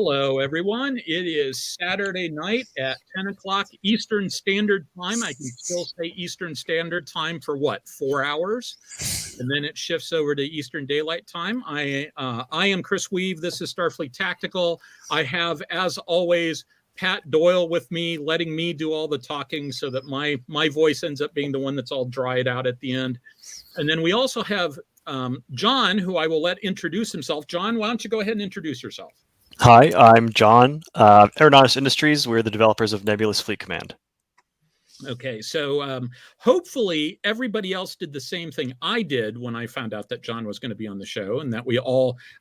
Hello, everyone. It is Saturday night at 10 o'clock Eastern Standard Time. I can still say Eastern Standard Time for what, 4 hours? And then it shifts over to Eastern Daylight Time. I am Chris Weave. This is Starfleet Tactical. I have, as always, Pat Doyle with me, letting me do all the talking so that my voice ends up being the one that's all dried out at the end. And then we also have Jon, who I will let introduce himself. Jon, why don't you go ahead and introduce yourself? Hi, I'm Jon of Eridanus Industries. We're the developers of Nebulous Fleet Command. Okay, so hopefully everybody else did the same thing I did when I found out that Jon was going to be on the show, and that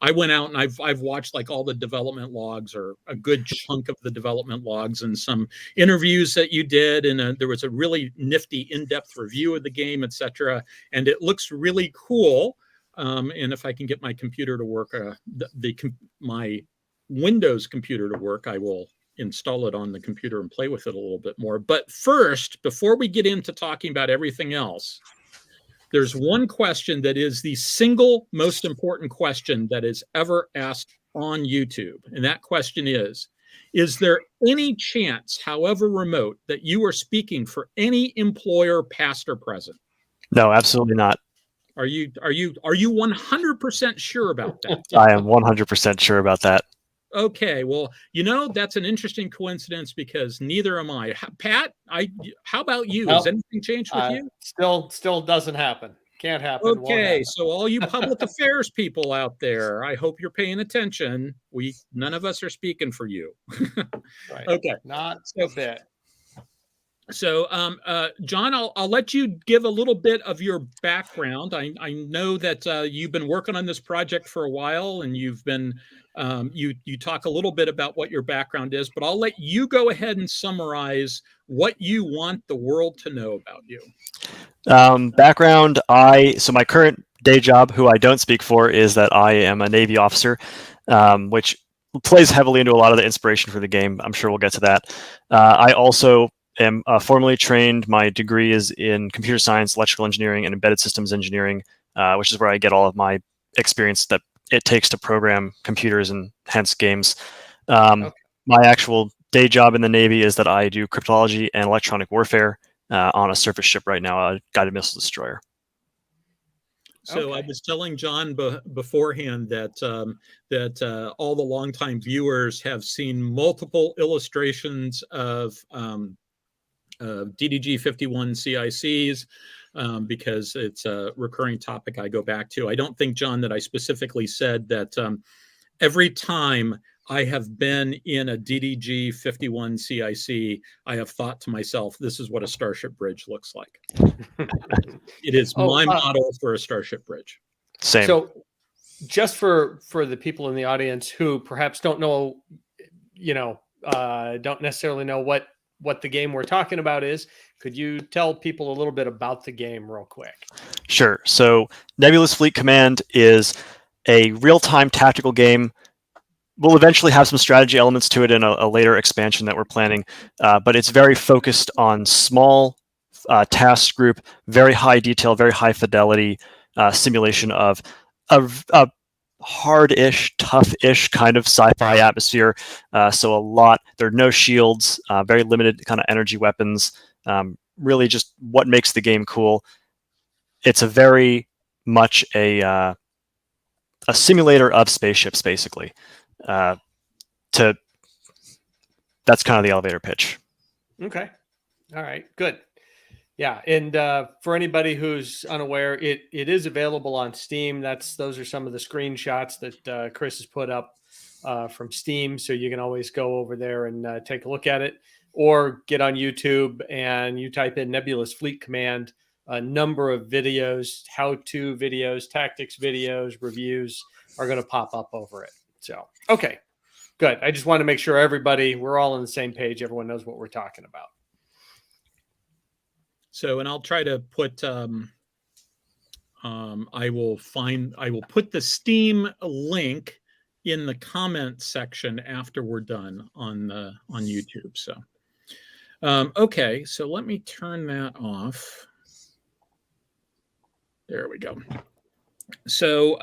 I went out and I've watched like all the development logs, or a good chunk of the development logs, and some interviews that you did, and there was a really nifty in-depth review of the game, etc. And it looks really cool. And if I can get my computer to work, my Windows computer to work, I will install it on the computer and play with it a little bit more. But first, before we get into talking about everything else, there's one question that is the single most important question that is ever asked on YouTube. And that question is there any chance, however remote, that you are speaking for any employer, past or present? No, absolutely not. Are you 100% sure about that? I am 100% sure about that. Okay, well, that's an interesting coincidence, because neither am I. Pat, how about you? Has anything changed with you? Still doesn't happen. Can't happen. Okay, so all you public affairs people out there, I hope you're paying attention. None of us are speaking for you. Right. Okay. Not a bit. So, Jon, I'll let you give a little bit of your background. I know that you've been working on this project for a while, and you've been you talk a little bit about what your background is, but I'll let you go ahead and summarize what you want the world to know about you. Background: so my current day job, who I don't speak for, is that I am a Navy officer, which plays heavily into a lot of the inspiration for the game. I'm sure we'll get to that. I also am formally trained. My degree is in computer science, electrical engineering, and embedded systems engineering, which is where I get all of my experience that it takes to program computers and hence games. My actual day job in the Navy is that I do cryptology and electronic warfare on a surface ship right now, a guided missile destroyer. So I was telling Jon beforehand that all the longtime viewers have seen multiple illustrations of DDG 51 CICs, because it's a recurring topic I go back to. I don't think, Jon, that I specifically said that every time I have been in a DDG 51 CIC, I have thought to myself, this is what a Starship Bridge looks like. It is my model for a Starship Bridge. Same. So just for the people in the audience who perhaps don't know, don't necessarily know what the game we're talking about is, could you tell people a little bit about the game real quick? Sure. So Nebulous Fleet Command is a real-time tactical game. We'll eventually have some strategy elements to it in a later expansion that we're planning, but it's very focused on small task group, very high detail, very high fidelity simulation of a hard-ish, tough-ish kind of sci-fi atmosphere. So there are no shields, very limited kind of energy weapons, really just what makes the game cool. It's a very much a simulator of spaceships, basically. That's kind of the elevator pitch. Okay. All right, good. Yeah, and for anybody who's unaware, it is available on Steam. Those are some of the screenshots that Chris has put up from Steam, so you can always go over there and take a look at it, or get on YouTube and you type in Nebulous Fleet Command. A number of videos, how-to videos, tactics videos, reviews are going to pop up over it. So, okay, good. I just want to make sure we're all on the same page. Everyone knows what we're talking about. So, and I'll try to put, I will put the Steam link in the comment section after we're done on YouTube. So, okay, so let me turn that off. There we go. So,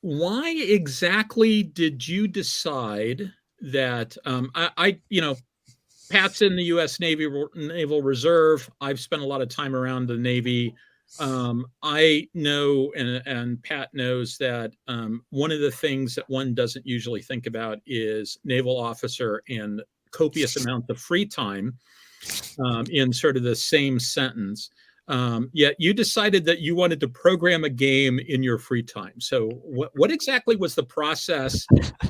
why exactly did you decide that Pat's in the U.S. Naval Reserve. I've spent a lot of time around the Navy. I know, and Pat knows that one of the things that one doesn't usually think about is naval officer and copious amounts of free time in sort of the same sentence. Yet you decided that you wanted to program a game in your free time. So what exactly was the process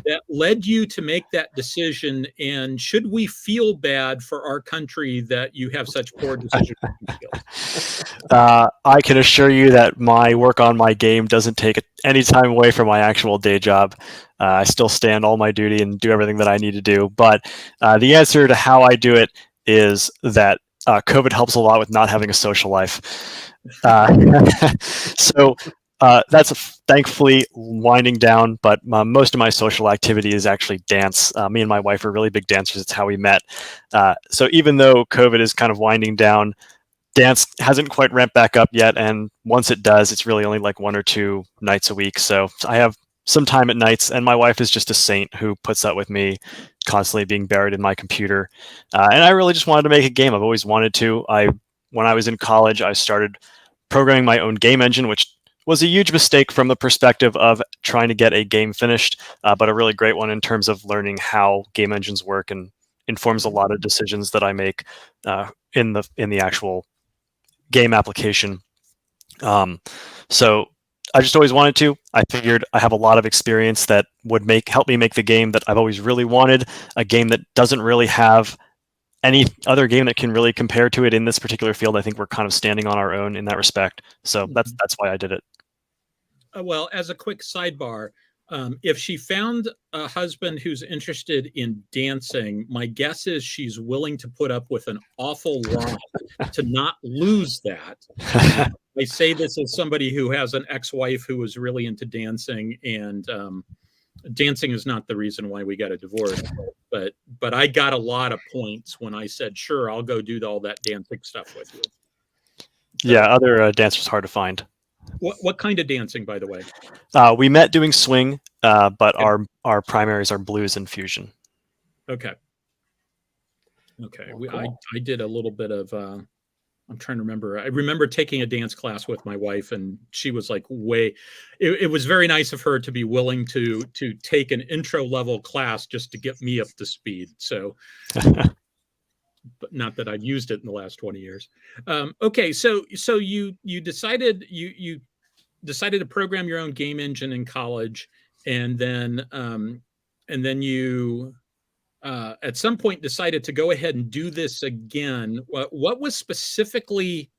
that led you to make that decision? And should we feel bad for our country that you have such poor decision-making skills? I can assure you that my work on my game doesn't take any time away from my actual day job. I still stand all my duty and do everything that I need to do. But the answer to how I do it is that COVID helps a lot with not having a social life. So that's thankfully winding down, but most of my social activity is actually dance. Me and my wife are really big dancers. It's how we met. So even though COVID is kind of winding down, dance hasn't quite ramped back up yet. And once it does, it's really only like 1 or 2 nights a week. So I have some time at nights, and my wife is just a saint who puts up with me constantly being buried in my computer. And I really just wanted to make a game. I've always wanted to. When I was in college, I started programming my own game engine, which was a huge mistake from the perspective of trying to get a game finished, but a really great one in terms of learning how game engines work, and informs a lot of decisions that I make in the actual game application. So I just always wanted to. I figured I have a lot of experience that would help me make the game that I've always really wanted, a game that doesn't really have any other game that can really compare to it in this particular field. I think we're kind of standing on our own in that respect. So that's why I did it. Well, as a quick sidebar, if she found a husband who's interested in dancing, my guess is she's willing to put up with an awful lot to not lose that. I say this as somebody who has an ex-wife who was really into dancing, and dancing is not the reason why we got a divorce. But I got a lot of points when I said, sure, I'll go do all that dancing stuff with you. So, yeah, other dancers hard to find. What kind of dancing, by the way? We met doing swing, but our primaries are blues and fusion. Okay. Oh, cool. I did a little bit of. I'm trying to remember. I remember taking a dance class with my wife, and she was like, it was very nice of her to be willing to take an intro level class just to get me up to speed. So. But not that I've used it in the last 20 years. Okay, so you decided you decided to program your own game engine in college, and then you at some point decided to go ahead and do this again. What was specifically?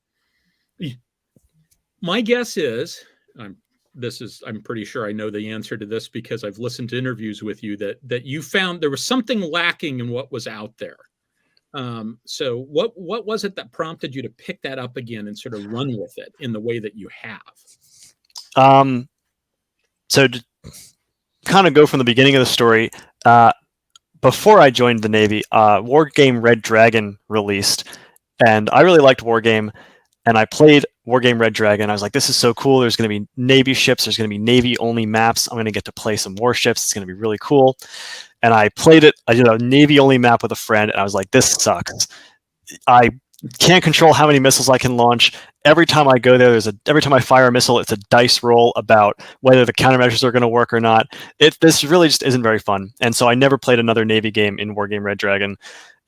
My guess is I'm pretty sure I know the answer to this because I've listened to interviews with you that you found there was something lacking in what was out there. So what was it that prompted you to pick that up again and sort of run with it in the way that you have? So to kind of go from the beginning of the story, before I joined the Navy, War Game Red Dragon released, and I really liked War Game, and I played War Game Red Dragon. I was like, this is so cool. There's going to be Navy ships. There's going to be Navy-only maps. I'm going to get to play some warships. It's going to be really cool. And I played it. I did a Navy-only map with a friend, and I was like, this sucks. I can't control how many missiles I can launch. Every time I go there, every time I fire a missile, it's a dice roll about whether the countermeasures are going to work or not. This really just isn't very fun. And so I never played another Navy game in War Game Red Dragon.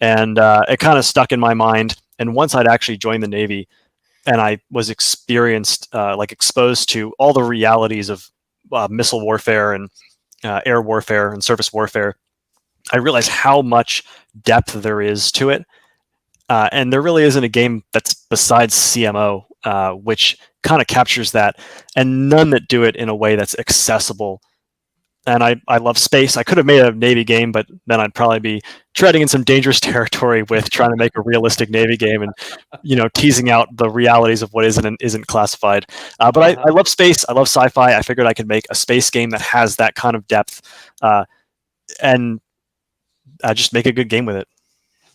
And it kind of stuck in my mind. And once I'd actually joined the Navy, and I was exposed to all the realities of missile warfare and air warfare and surface warfare, I realized how much depth there is to it. And there really isn't a game that's besides CMO, which kind of captures that, and none that do it in a way that's accessible. And I love space. I could have made a Navy game, but then I'd probably be treading in some dangerous territory with trying to make a realistic Navy game and, teasing out the realities of what isn't and isn't classified. But I love space. I love sci-fi. I figured I could make a space game that has that kind of depth, and just make a good game with it.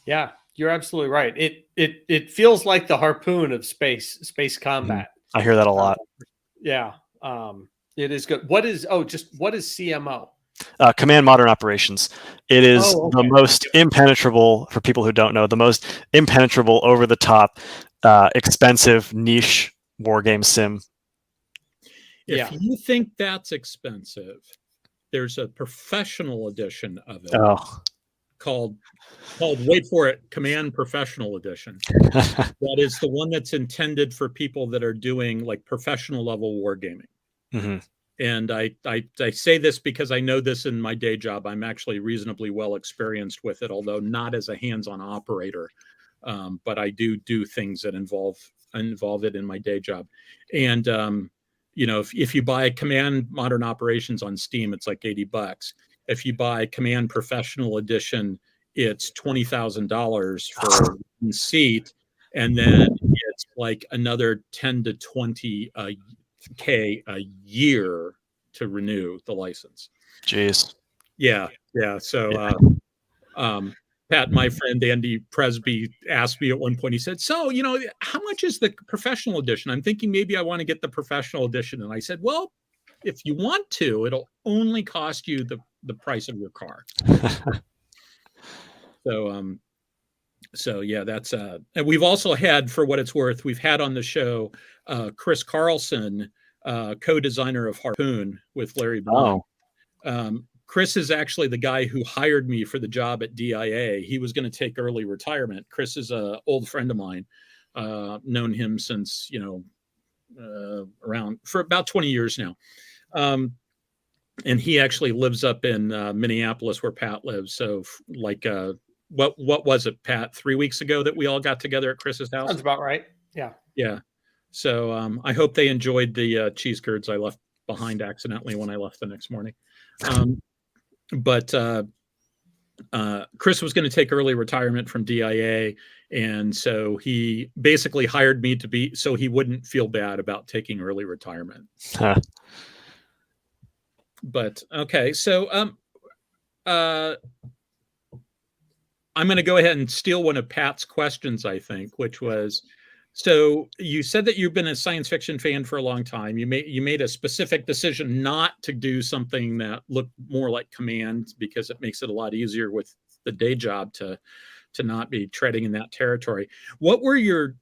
Yeah, you're absolutely right. It feels like the harpoon of space combat. I hear that a lot. Yeah. It is good. What is CMO? Command Modern Operations. It is the most impenetrable, for people who don't know, the most impenetrable, over-the-top, expensive, niche war game sim. If you think that's expensive, there's a professional edition of it called wait for it, Command Professional Edition. That is the one that's intended for people that are doing like professional level wargaming. Mm-hmm. And I say this because I know this in my day job. I'm actually reasonably well experienced with it, although not as a hands-on operator. But I do things that involve it in my day job. And if you buy Command Modern Operations on Steam, it's like $80. If you buy Command Professional Edition, it's $20,000 for one seat, and then it's like another 10 to 20K a year to renew the license. Jeez. Yeah. So, Pat, my friend Andy Presby asked me at one point, he said, so, how much is the professional edition? I'm thinking maybe I want to get the professional edition. And I said, well, if you want to, it'll only cost you the price of your car. So yeah, that's and we've also had, for what it's worth, we've had on the show Chris Carlson, co-designer of Harpoon with Larry Blunt. Chris is actually the guy who hired me for the job at DIA. He was going to take early retirement. Chris is an old friend of mine. Known him since, around for about 20 years now. And he actually lives up in Minneapolis where Pat lives. So like, what was it, Pat, 3 weeks ago that we all got together at Chris's house? That's about right. Yeah. Yeah. So I hope they enjoyed the cheese curds I left behind accidentally when I left the next morning. But Chris was going to take early retirement from DIA. And so he basically hired me so he wouldn't feel bad about taking early retirement. But okay, so I'm going to go ahead and steal one of Pat's questions, I think, which was, so you said that you've been a science fiction fan for a long time. You made a specific decision not to do something that looked more like Command because it makes it a lot easier with the day job to not be treading in that territory. What were your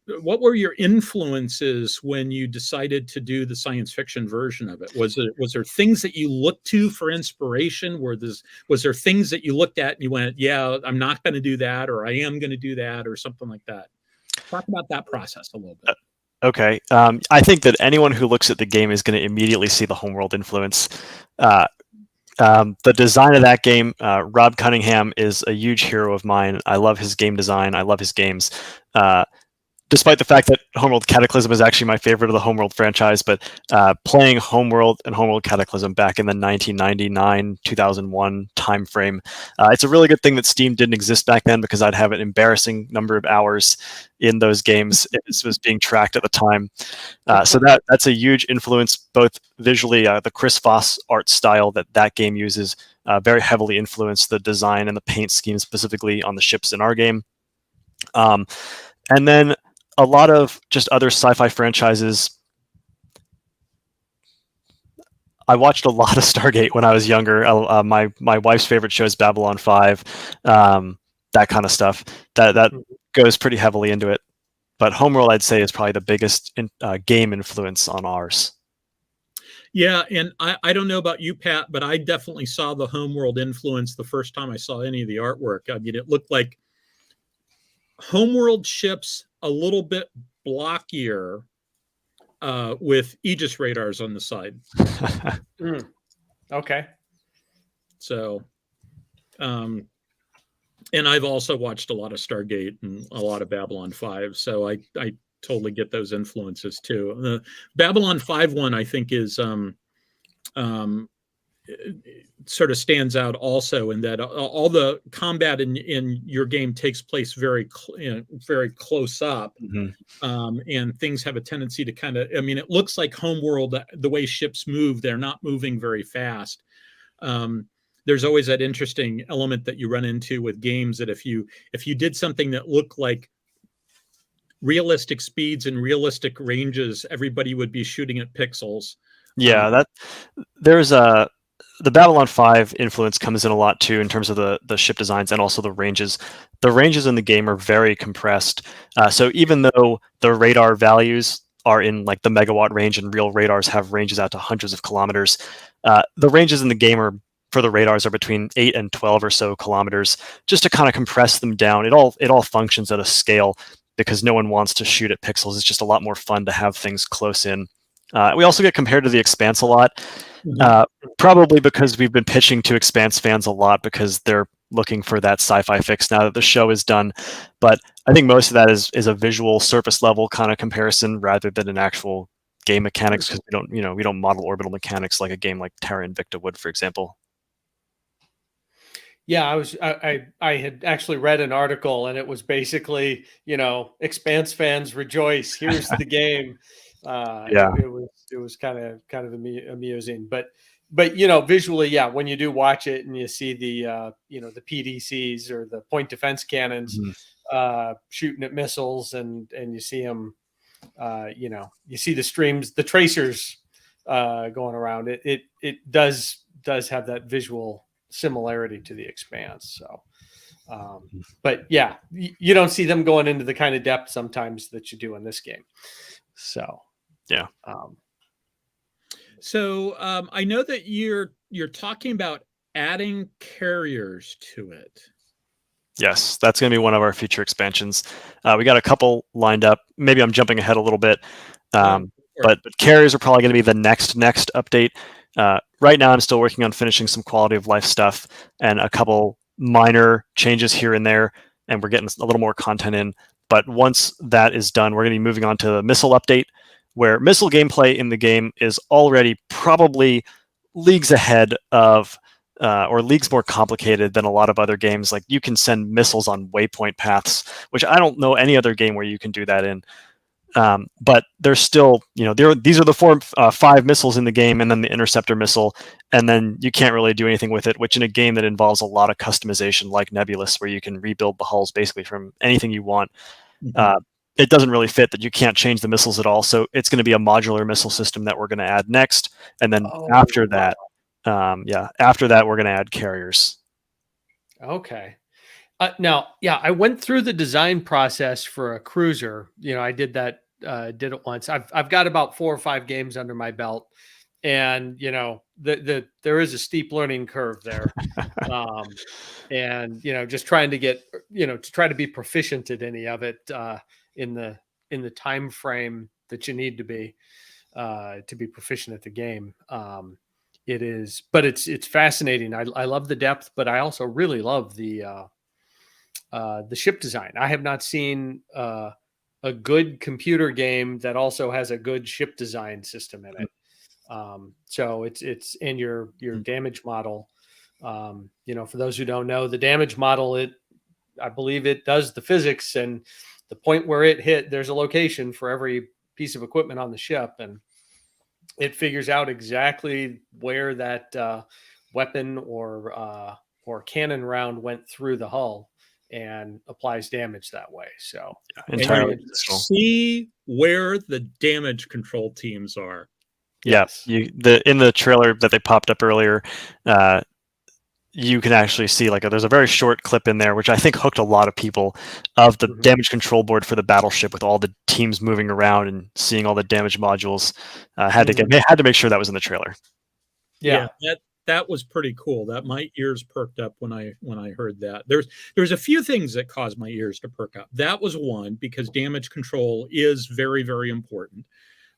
influences when you decided to do the science fiction version of it? Was there things that you looked to for inspiration? Was there things that you looked at and you went, yeah, I'm not going to do that, or I am going to do that, or something like that? Talk about that process a little bit. Okay. I think that anyone who looks at the game is going to immediately see the homeworld influence. The design of that game, Rob Cunningham is a huge hero of mine. I love his game design. I love his games. Despite the fact that Homeworld Cataclysm is actually my favorite of the Homeworld franchise, but playing Homeworld and Homeworld Cataclysm back in the 1999-2001 timeframe, it's a really good thing that Steam didn't exist back then, because I'd have an embarrassing number of hours in those games. It was being tracked at the time. So that's a huge influence, both visually, the Chris Voss art style that game uses very heavily influenced the design and the paint scheme specifically on the ships in our game. And then a lot of just other sci-fi franchises. I watched a lot of Stargate when I was younger. My wife's favorite show is Babylon 5, that kind of stuff. That goes pretty heavily into it. But Homeworld, I'd say, is probably the biggest game influence on ours. Yeah, and I don't know about you, Pat, but I definitely saw the Homeworld influence the first time I saw any of the artwork. I mean, it looked like Homeworld ships a little bit blockier with Aegis radars on the side. Okay. So, and I've also watched a lot of Stargate and a lot of Babylon 5, so I totally get those influences too. The Babylon 5 one, I think, is sort of stands out also in that all the combat in your game takes place very close up. And things have a tendency to kind of, I mean, it looks like Homeworld, the way ships move, they're not moving very fast. There's always that interesting element that you run into with games that if you did something that looked like realistic speeds and realistic ranges, everybody would be shooting at pixels. Yeah, that there's a the Babylon 5 influence comes in a lot too in terms of the ship designs and also the ranges. The ranges in the game are very compressed. So even though the radar values are in like the megawatt range and real radars have ranges out to hundreds of kilometers, the ranges in the game are for the radars are between 8 and 12 or so kilometers, just to kind of compress them down. It all functions at a scale because no one wants to shoot at pixels. It's just a lot more fun to have things close in. We also get compared to the Expanse a lot, probably because we've been pitching to Expanse fans a lot because they're looking for that sci-fi fix now that the show is done. But I think most of that is a visual surface level kind of comparison rather than an actual game mechanics, because we don't model orbital mechanics like a game like Terra Invicta would, for example. Yeah, I had actually read an article, and it was basically, Expanse fans rejoice. Here's the game. Yeah. It was kind of amusing, but visually, yeah, when you do watch it and you see the the PDCs or the point defense cannons shooting at missiles, and you see them, you see the streams, the tracers going around. It does have that visual similarity to the Expanse. So, but yeah, you don't see them going into the kind of depth sometimes that you do in this game. So, yeah. So I know that you're talking about adding carriers to it. Yes, that's going to be one of our future expansions. We got a couple lined up. Maybe I'm jumping ahead a little bit, but carriers are probably going to be the next update. Right now, I'm still working on finishing some quality of life stuff and a couple minor changes here and there, and we're getting a little more content in. But once that is done, we're going to be moving on to the missile update, where missile gameplay in the game is already probably leagues ahead of, or leagues more complicated than a lot of other games. Like, you can send missiles on waypoint paths, which I don't know any other game where you can do that in. But there's still, these are the 5 missiles in the game, and then the interceptor missile, and then you can't really do anything with it, which in a game that involves a lot of customization like Nebulous, where you can rebuild the hulls basically from anything you want. It doesn't really fit that you can't change the missiles at all. So it's going to be a modular missile system that we're going to add next. And then after that, we're going to add carriers. Okay. Now, I went through the design process for a cruiser. I did that, did it once. I've got about 4 or 5 games under my belt, and there is a steep learning curve there. And just trying to get, to try to be proficient at any of it in the time frame that you need to be proficient at the game. It is, but it's fascinating. I love the depth, but I also really love the ship design. I have not seen a good computer game that also has a good ship design system in it. So it's in your damage model. For those who don't know, the damage model, I believe it does the physics, and the point where it hit, there's a location for every piece of equipment on the ship, and it figures out exactly where that weapon or cannon round went through the hull and applies damage that way. So entirely see where the damage control teams are. Yes. In the trailer that they popped up earlier, you can actually see there's a very short clip in there, which I think hooked a lot of people, of the damage control board for the battleship with all the teams moving around and seeing all the damage modules. Had to make sure that was in the trailer. Yeah, that was pretty cool. That my ears perked up when I heard that. There's a few things that caused my ears to perk up. That was one, because damage control is very, very important.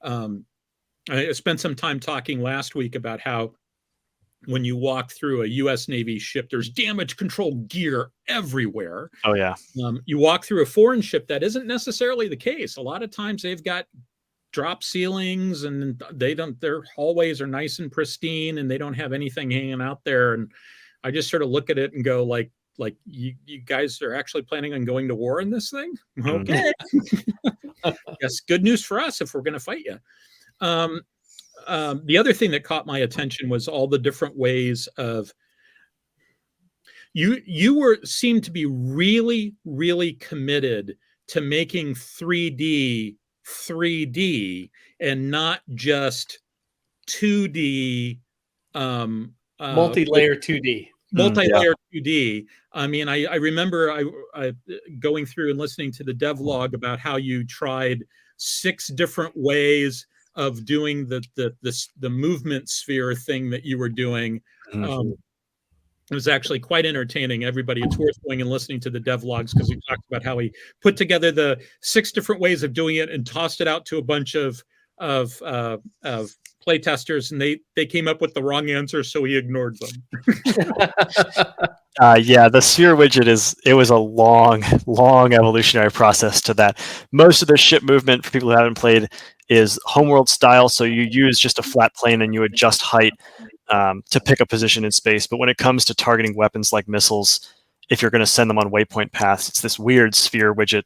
I spent some time talking last week about how when you walk through a U.S. Navy ship, there's damage control gear everywhere. Oh, yeah. You walk through a foreign ship, that isn't necessarily the case. A lot of times they've got drop ceilings, and their hallways are nice and pristine, and they don't have anything hanging out there. And I just sort of look at it and go, like you guys are actually planning on going to war in this thing? Okay. Yes, good news for us if we're going to fight you. The other thing that caught my attention was all the different ways of you seemed to be really, really committed to making 3D and not just 2D multi-layer 2D. Multi-layer 2D. I mean, I remember I going through and listening to the devlog about how you tried 6 different ways of doing the movement sphere thing that you were doing. It was actually quite entertaining. Everybody, it's worth going and listening to the devlogs because he talked about how he put together the 6 different ways of doing it and tossed it out to a bunch of play testers, and they came up with the wrong answer, so he ignored them. Yeah, the sphere widget it was a long evolutionary process to that. Most of the ship movement, for people who haven't played, is homeworld style, so you use just a flat plane and you adjust height to pick a position in space. But when it comes to targeting weapons like missiles, if you're going to send them on waypoint paths, it's this weird sphere widget,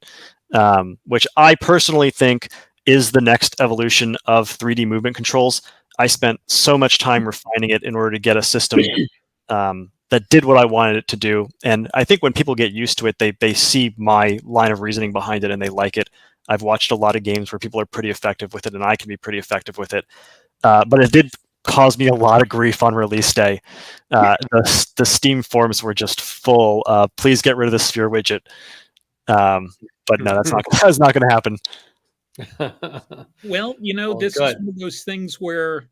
which I personally think is the next evolution of 3D movement controls. I spent so much time refining it in order to get a system that did what I wanted it to do. And I think when people get used to it, they see my line of reasoning behind it and they like it. I've watched a lot of games where people are pretty effective with it, and I can be pretty effective with it. But it did cause me a lot of grief on release day. The Steam forums were just full. Please get rid of the sphere widget. But no, that's not going to happen. Well, this is one of those things where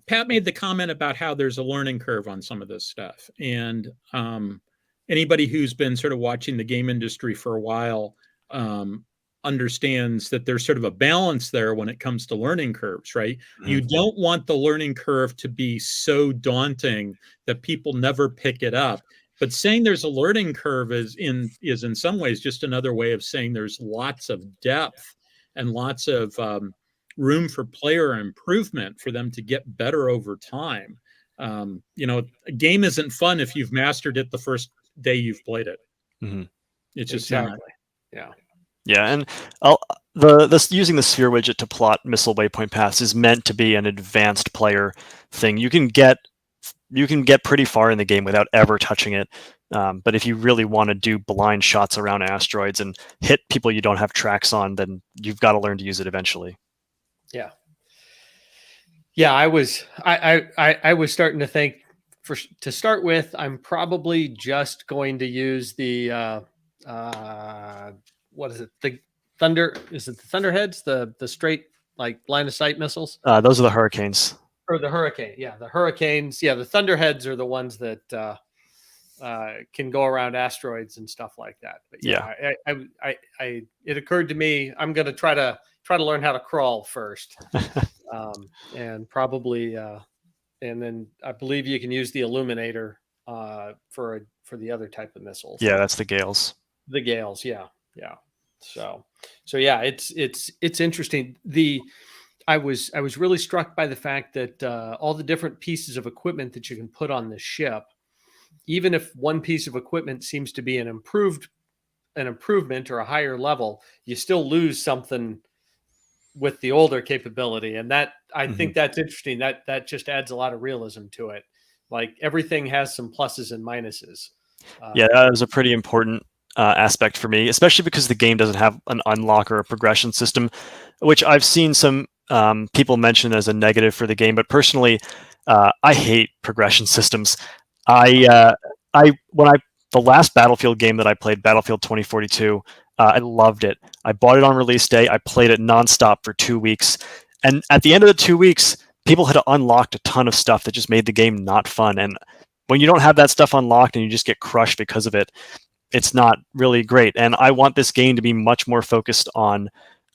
Pat made the comment about how there's a learning curve on some of this stuff. And anybody who's been sort of watching the game industry for a while understands that there's sort of a balance there when it comes to learning curves, right? Mm-hmm. You don't want the learning curve to be so daunting that people never pick it up. But saying there's a learning curve is in some ways just another way of saying there's lots of depth and lots of room for player improvement for them to get better over time. A game isn't fun if you've mastered it the first day you've played it. Mm-hmm. It's just exactly. Yeah, and using the sphere widget to plot missile waypoint paths is meant to be an advanced player thing. You can get pretty far in the game without ever touching it. But if you really want to do blind shots around asteroids and hit people you don't have tracks on, then you've got to learn to use it eventually. Yeah. Yeah, I was starting to think to start with, I'm probably just going to use the what is it? The Thunder, is it the Thunderheads? The straight like line of sight missiles? Those are the Hurricanes. Or the Hurricane, yeah, the Hurricanes, yeah, the Thunderheads are the ones that can go around asteroids and stuff like that. But yeah, it occurred to me I'm going to try to learn how to crawl first, and probably, and then I believe you can use the Illuminator for the other type of missiles. Yeah, that's the Gales. The Gales, yeah. So yeah, it's interesting. I was really struck by the fact that all the different pieces of equipment that you can put on the ship, even if one piece of equipment seems to be an improvement or a higher level, you still lose something with the older capability. And that I think that's interesting. That just adds a lot of realism to it. Like everything has some pluses and minuses. Yeah, that was a pretty important aspect for me, especially because the game doesn't have an unlock or a progression system, which I've seen some people mention as a negative for the game. But personally, I hate progression systems. The last Battlefield game that I played, Battlefield 2042, I loved it. I bought it on release day. I played it nonstop for 2 weeks. And at the end of the 2 weeks, people had unlocked a ton of stuff that just made the game not fun. And when you don't have that stuff unlocked and you just get crushed because of it, it's not really great. And I want this game to be much more focused on,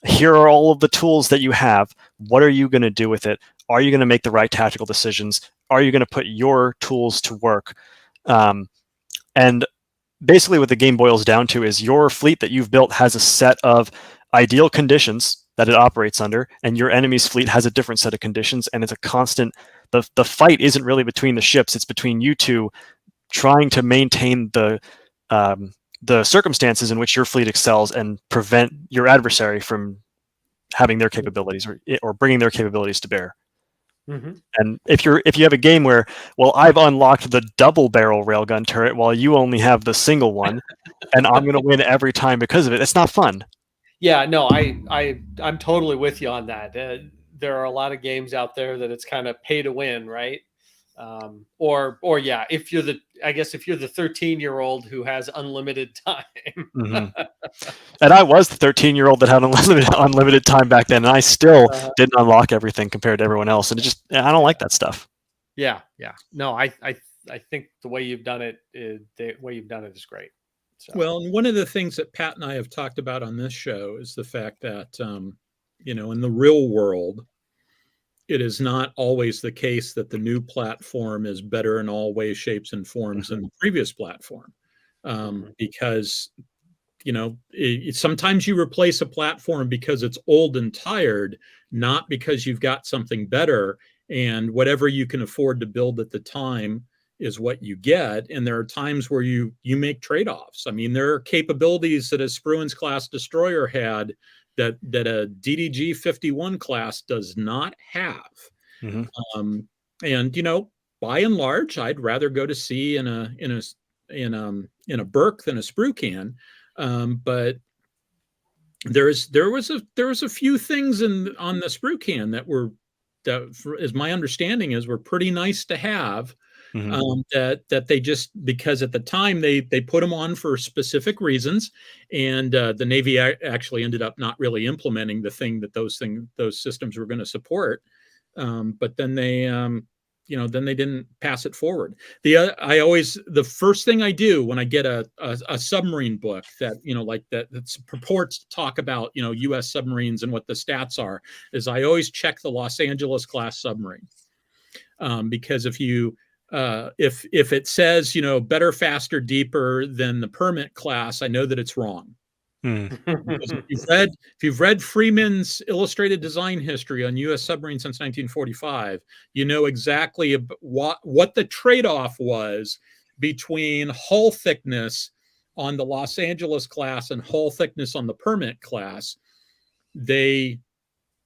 here are all of the tools that you have. What are you going to do with it? Are you going to make the right tactical decisions? Are you going to put your tools to work? And basically what the game boils down to is your fleet that you've built has a set of ideal conditions that it operates under, and your enemy's fleet has a different set of conditions, and it's a constant, the fight isn't really between the ships, it's between you two trying to maintain the circumstances in which your fleet excels and prevent your adversary from having their capabilities or bringing their capabilities to bear. Mm-hmm. And if you have a game where, well, I've unlocked the double barrel railgun turret while you only have the single one, and I'm going to win every time because of it, it's not fun. Yeah, no, I'm totally with you on that. there are a lot of games out there that it's kind of pay to win, right? Or yeah, if you're the 13-year-old who has unlimited time. Mm-hmm. And I was the 13-year-old that had unlimited time back then, and I still didn't unlock everything compared to everyone else. And I don't like that stuff. Yeah. No, I think the way you've done it is great. So. Well, and one of the things that Pat and I have talked about on this show is the fact that, in the real world, it is not always the case that the new platform is better in all ways, shapes, and forms than the previous platform. Because, sometimes you replace a platform because it's old and tired, not because you've got something better. And whatever you can afford to build at the time is what you get. And there are times where you make trade-offs. I mean, there are capabilities that a Spruance class destroyer had that a DDG 51 class does not have. Mm-hmm. And by and large, I'd rather go to sea in a Burke than a Sprue can. But there was a few things on the Sprue can that, as my understanding is, were pretty nice to have. Mm-hmm. That they just, because at the time they put them on for specific reasons, and the Navy actually ended up not really implementing the thing that those systems were going to support. But then they didn't pass it forward. The first thing I do when I get a submarine book that that purports to talk about U.S. submarines and what the stats are, is I always check the Los Angeles class submarine, because if it says better, faster, deeper than the Permit class, I know that it's wrong. If you've read Freeman's illustrated design history on U.S. submarines since 1945, you know exactly what the trade-off was between hull thickness on the Los Angeles class and hull thickness on the Permit class. They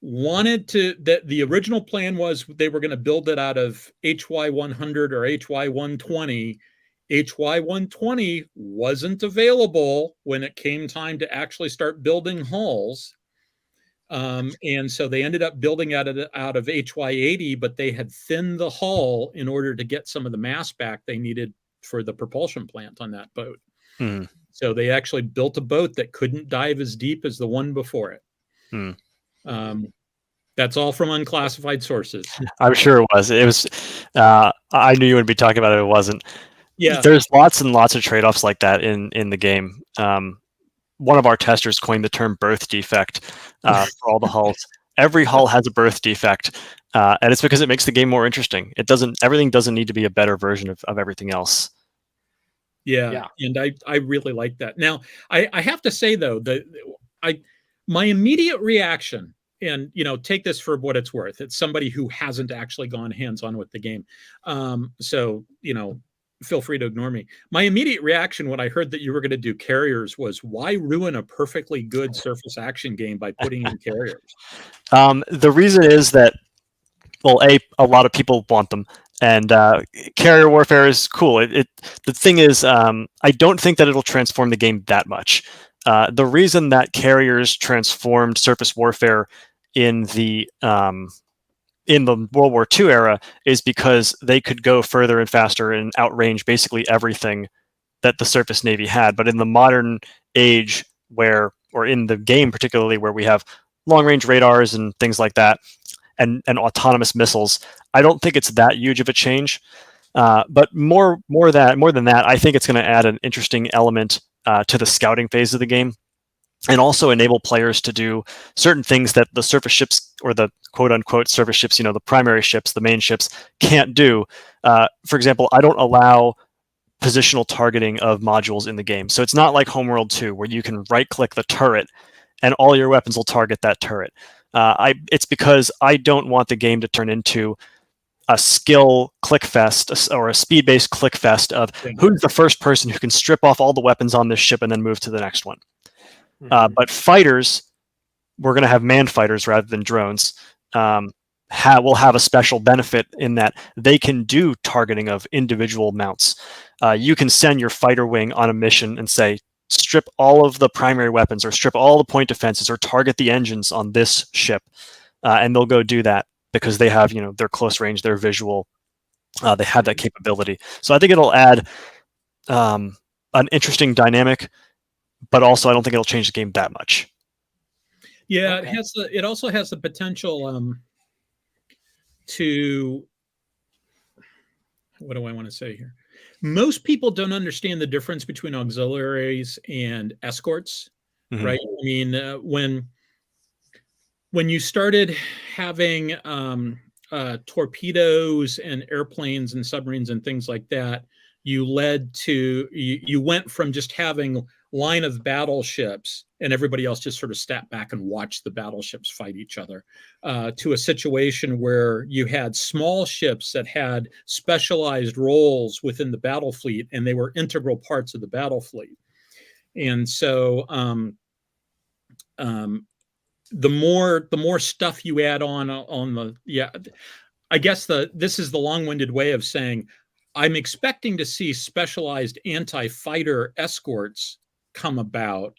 wanted the original plan was they were going to build it out of HY 100 or HY 120. HY 120 wasn't available when it came time to actually start building hulls. And so they ended up building out of HY 80, but they had thinned the hull in order to get some of the mass back they needed for the propulsion plant on that boat. So they actually built a boat that couldn't dive as deep as the one before it. That's all from unclassified sources. I'm sure it was. It was. I knew you would be talking about it. It wasn't. Yeah. There's lots and lots of trade-offs like that in the game. One of our testers coined the term birth defect for all the hulls. Every hull has a birth defect, and it's because it makes the game more interesting. Everything doesn't need to be a better version of everything else. Yeah. And I really like that. Now, I have to say, though, my immediate reaction, and take this for what it's worth, it's somebody who hasn't actually gone hands-on with the game, so feel free to ignore me. My immediate reaction when I heard that you were going to do carriers was, why ruin a perfectly good surface action game by putting in carriers? The reason is that, well, a lot of people want them, and carrier warfare is cool. The thing is, I don't think that it'll transform the game that much. The reason that carriers transformed surface warfare in the World War II era is because they could go further and faster and outrange basically everything that the surface navy had. But in the modern age, or in the game particularly, where we have long-range radars and things like that, and autonomous missiles, I don't think it's that huge of a change. But more than that, I think it's going to add an interesting element to the scouting phase of the game, and also enable players to do certain things that the surface ships, or the quote-unquote surface ships, the primary ships, the main ships, can't do. For example, I don't allow positional targeting of modules in the game. So it's not like Homeworld 2, where you can right-click the turret and all your weapons will target that turret. It's because I don't want the game to turn into a skill click fest or a speed-based click fest of who's the first person who can strip off all the weapons on this ship and then move to the next one. But fighters, we're going to have manned fighters rather than drones, will have a special benefit in that they can do targeting of individual mounts. You can send your fighter wing on a mission and say, strip all of the primary weapons, or strip all the point defenses, or target the engines on this ship. and they'll go do that because they have, their close range, their visual, they have that capability. So I think it'll add an interesting dynamic, but also I don't think it'll change the game that much. Yeah, okay. It also has the potential to, what do I want to say here? Most people don't understand the difference between auxiliaries and escorts, right? I mean, when you started having torpedoes and airplanes and submarines and things like that, you went from just having line of battleships and everybody else just sort of sat back and watched the battleships fight each other, to a situation where you had small ships that had specialized roles within the battle fleet, and they were integral parts of the battle fleet. And so the more stuff you add on I guess this is the long-winded way of saying I'm expecting to see specialized anti-fighter escorts come about.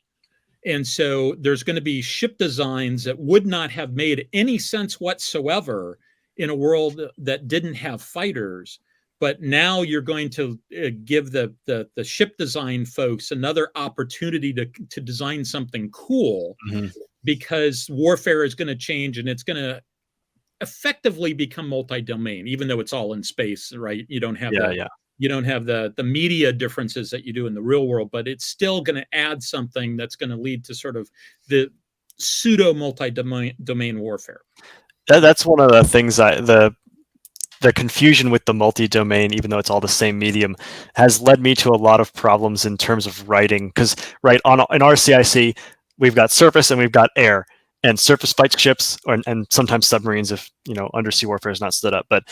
And so there's going to be ship designs that would not have made any sense whatsoever in a world that didn't have fighters. But now you're going to give the ship design folks another opportunity to design something cool, because warfare is going to change and it's going to effectively become multi-domain, even though it's all in space, right? You don't have you don't have the media differences that you do in the real world, but it's still going to add something that's going to lead to sort of the pseudo multi-domain warfare. That's one of the things the confusion with the multi-domain, even though it's all the same medium, has led me to a lot of problems in terms of writing. Because in our CIC, we've got surface and we've got air. And surface fights ships, and sometimes submarines if undersea warfare is not stood up. But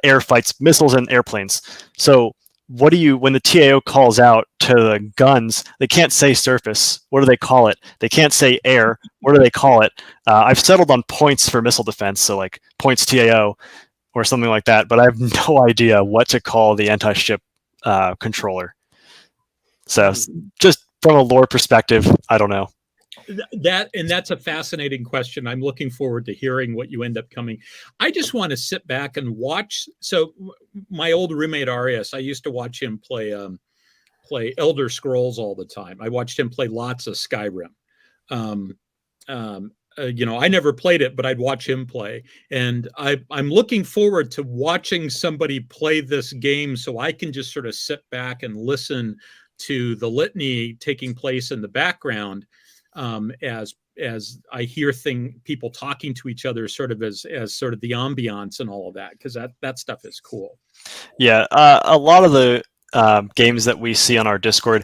air fights missiles and airplanes. So when the TAO calls out to the guns, they can't say surface. What do they call it? They can't say air. What do they call it? I've settled on points for missile defense, so like points TAO or something like that. But I have no idea what to call the anti-ship controller. So just from a lore perspective, I don't know. That's a fascinating question. I'm looking forward to hearing what you end up coming. I just want to sit back and watch. So my old roommate Arias, I used to watch him play Elder Scrolls all the time. I watched him play lots of Skyrim. I never played it, but I'd watch him play. And I'm looking forward to watching somebody play this game so I can just sort of sit back and listen to the litany taking place in the background. As I hear people talking to each other, sort of as sort of the ambiance and all of that, because that stuff is cool. Yeah, a lot of the games that we see on our Discord,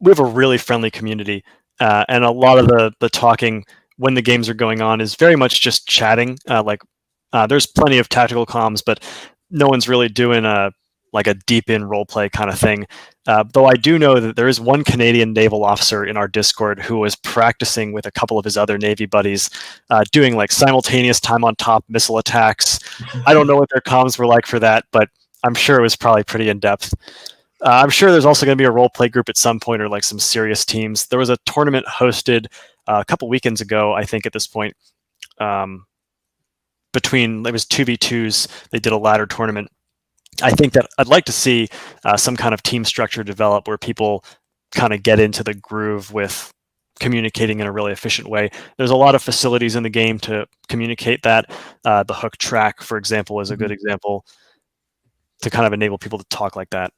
we have a really friendly community, and a lot of the talking when the games are going on is very much just chatting. There's plenty of tactical comms, but no one's really doing a deep in role play kind of thing. Though I do know that there is one Canadian naval officer in our Discord who was practicing with a couple of his other Navy buddies, doing like simultaneous time on top missile attacks. I don't know what their comms were like for that, but I'm sure it was probably pretty in depth. I'm sure there's also going to be a role play group at some point, or like some serious teams. There was a tournament hosted a couple weekends ago, I think at this point, it was 2v2s. They did a ladder tournament. I think that I'd like to see some kind of team structure develop where people kind of get into the groove with communicating in a really efficient way. There's a lot of facilities in the game to communicate that. The hook track, for example, is a good example to kind of enable people to talk like that.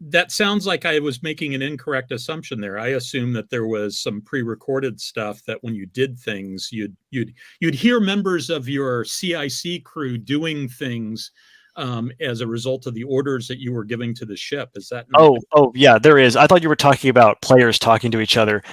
That sounds like I was making an incorrect assumption there. I assumed that there was some pre-recorded stuff that when you did things, you'd hear members of your CIC crew doing things as a result of the orders that you were giving to the ship. Is that? Oh, yeah, there is. I thought you were talking about players talking to each other.